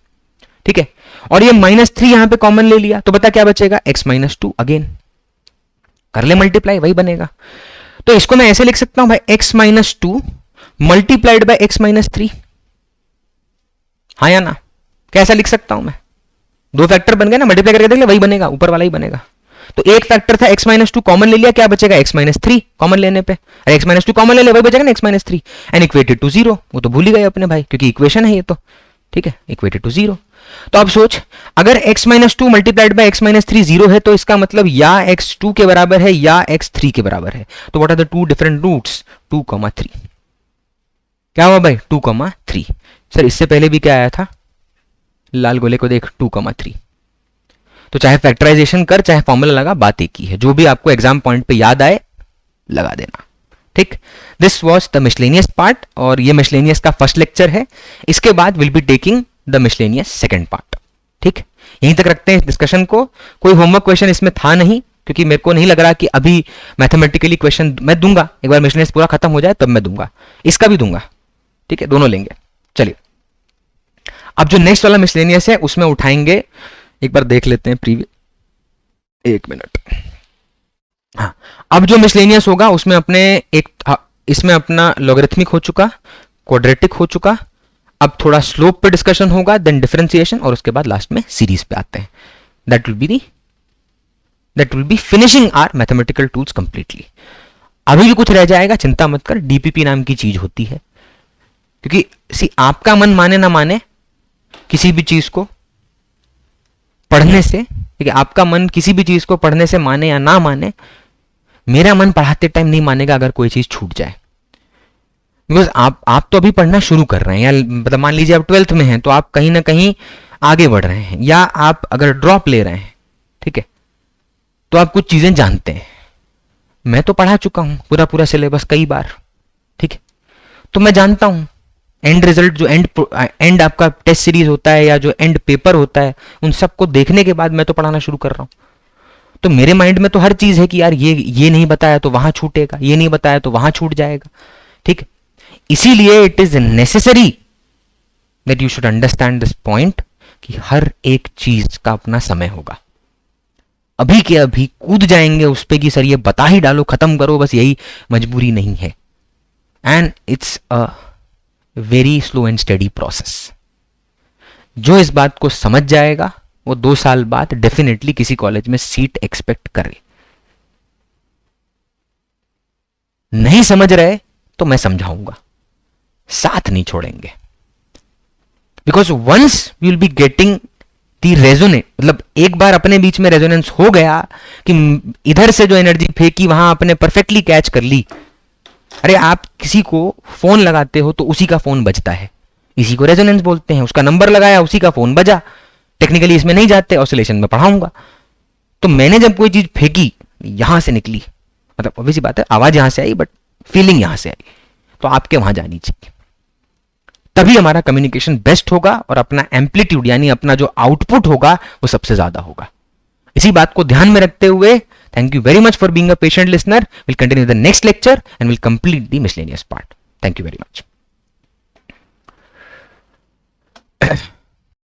ठीक है। और ये -3 यहां पे कॉमन ले लिया, तो बता क्या बचेगा, x-2 अगेन कर ले मल्टीप्लाई, वही बनेगा। तो इसको मैं ऐसे लिख सकता हूं भाई, x-2 मल्टीप्लाइड बाय x-3, हाँ या ना? कैसा लिख सकता हूं मैं? दो फैक्टर बन गए ना, मल्टीप्लाई करके देख ले, वही बनेगा, ऊपर वाला ही बनेगा। तो एक फैक्टर था x-2 कॉमन ले लिया, क्या बचेगा x-3 कॉमन लेने पे, अरे x-2 कॉमन ले ले, वही बचेगा ना x-3 एंड इक्वेटेड टू 0। वो तो भूल ही गए अपने भाई, क्योंकि इक्वेशन है ये तो, ठीक है, इक्वेटेड टू 0। तो अब सोच, अगर x-2 मल्टीप्लाइड बाय x-3 0 है, तो इसका मतलब या x2 के बराबर है या x3 के बराबर है। तो what are the two different roots, 2, 3। क्या हुआ भाई, 2, 3। सर इससे पहले भी क्या आया था, लाल गोले को देख, 2, 3। तो चाहे फैक्टराइजेशन कर, चाहे फॉर्मूला लगा, बात एक ही है, जो भी आपको एग्जाम पॉइंट पे याद आए लगा देना, ठीक। This was the miscellaneous part, और ये मिसलेनियस का फर्स्ट लेक्चर है। इसके बाद will be taking the miscellaneous second part, ठीक। यहीं तक रखते हैं इस डिस्कशन को। कोई होमवर्क क्वेश्चन इसमें था नहीं, क्योंकि मेरे को नहीं लग रहा कि अभी मैथमेटिकली क्वेश्चन मैं दूंगा, एक बार मिसलेनियस पूरा खत्म हो जाए तब मैं दूंगा, इसका भी दूंगा, ठीक है, दोनों लेंगे। चलिए अब जो नेक्स्ट वाला मिसलेनियस है उसमें उठाएंगे, एक बार देख लेते हैं प्रीवियस, 1 मिनट। हाँ, अब जो मिसलेनियस होगा उसमें अपने इसमें अपना लॉगरिथमिक हो चुका, क्वाड्रेटिक हो चुका, अब थोड़ा स्लोप पे डिस्कशन होगा, देन डिफरेंशिएशन, और उसके बाद लास्ट में सीरीज पे आते हैं। That will be finishing our mathematical tools completely. अभी भी कुछ रह जाएगा, चिंता मत कर, डीपीपी नाम की चीज होती है, क्योंकि आपका मन माने ना माने किसी भी चीज को पढ़ने से, ठीक है, आपका मन किसी भी चीज को पढ़ने से माने या ना माने, मेरा मन पढ़ाते टाइम नहीं मानेगा अगर कोई चीज छूट जाए। बिकॉज आप तो अभी पढ़ना शुरू कर रहे हैं, या मतलब मान लीजिए आप 12th में हैं, तो आप कहीं ना कहीं आगे बढ़ रहे हैं, या आप अगर ड्रॉप ले रहे हैं, ठीक है, तो आप कुछ चीजें जानते हैं। मैं तो पढ़ा चुका हूं पूरा सिलेबस कई बार, ठीक है, तो मैं जानता हूं एंड रिजल्ट, जो एंड आपका टेस्ट सीरीज होता है या जो एंड पेपर होता है, उन सबको देखने के बाद मैं तो पढ़ाना शुरू कर रहा हूं। तो मेरे माइंड में तो हर चीज है कि यार ये नहीं बताया तो वहां छूटेगा, ये नहीं बताया तो वहां छूट जाएगा, ठीक है। इसीलिए it is necessary that you should understand this point कि हर एक चीज का अपना समय होगा। अभी के अभी कूद जाएंगे उस पे कि सर ये बता ही डालो, खत्म करो, बस यही मजबूरी नहीं है। And it's a very slow and study process. जो इस बात को समझ जाएगा वो 2 साल बाद डेफिनेटली किसी कॉलेज में सीट एक्सपेक्ट करे। नहीं समझ रहे तो मैं समझाऊंगा, साथ नहीं छोड़ेंगे। Because once we will be getting the resonate, मतलब एक बार अपने बीच में रेजोनेंस हो गया कि इधर से जो एनर्जी फेंकी वहां आपने परफेक्टली कैच कर ली। अरे आप किसी को फोन लगाते हो तो उसी का फोन बजता है, इसी को रेजोनेंस बोलते हैं। उसका नंबर लगाया, उसी का फोन बजा। टेक्निकली इसमें नहीं जाते, ऑसिलेशन में पढ़ाऊंगा। तो मैंने जब कोई चीज फेंकी, यहां से निकली, मतलब ऑब्वियस बात है आवाज यहां से आई बट फीलिंग यहां से आई, तो आपके वहां जानी चाहिए। तभी हमारा कम्युनिकेशन बेस्ट होगा और अपना एम्पलीट्यूड यानी अपना जो आउटपुट होगा वो सबसे ज्यादा होगा। इसी बात को ध्यान में रखते हुए thank you very much for being a patient listener. We'll continue the next lecture and we'll complete the miscellaneous part. Thank you very much.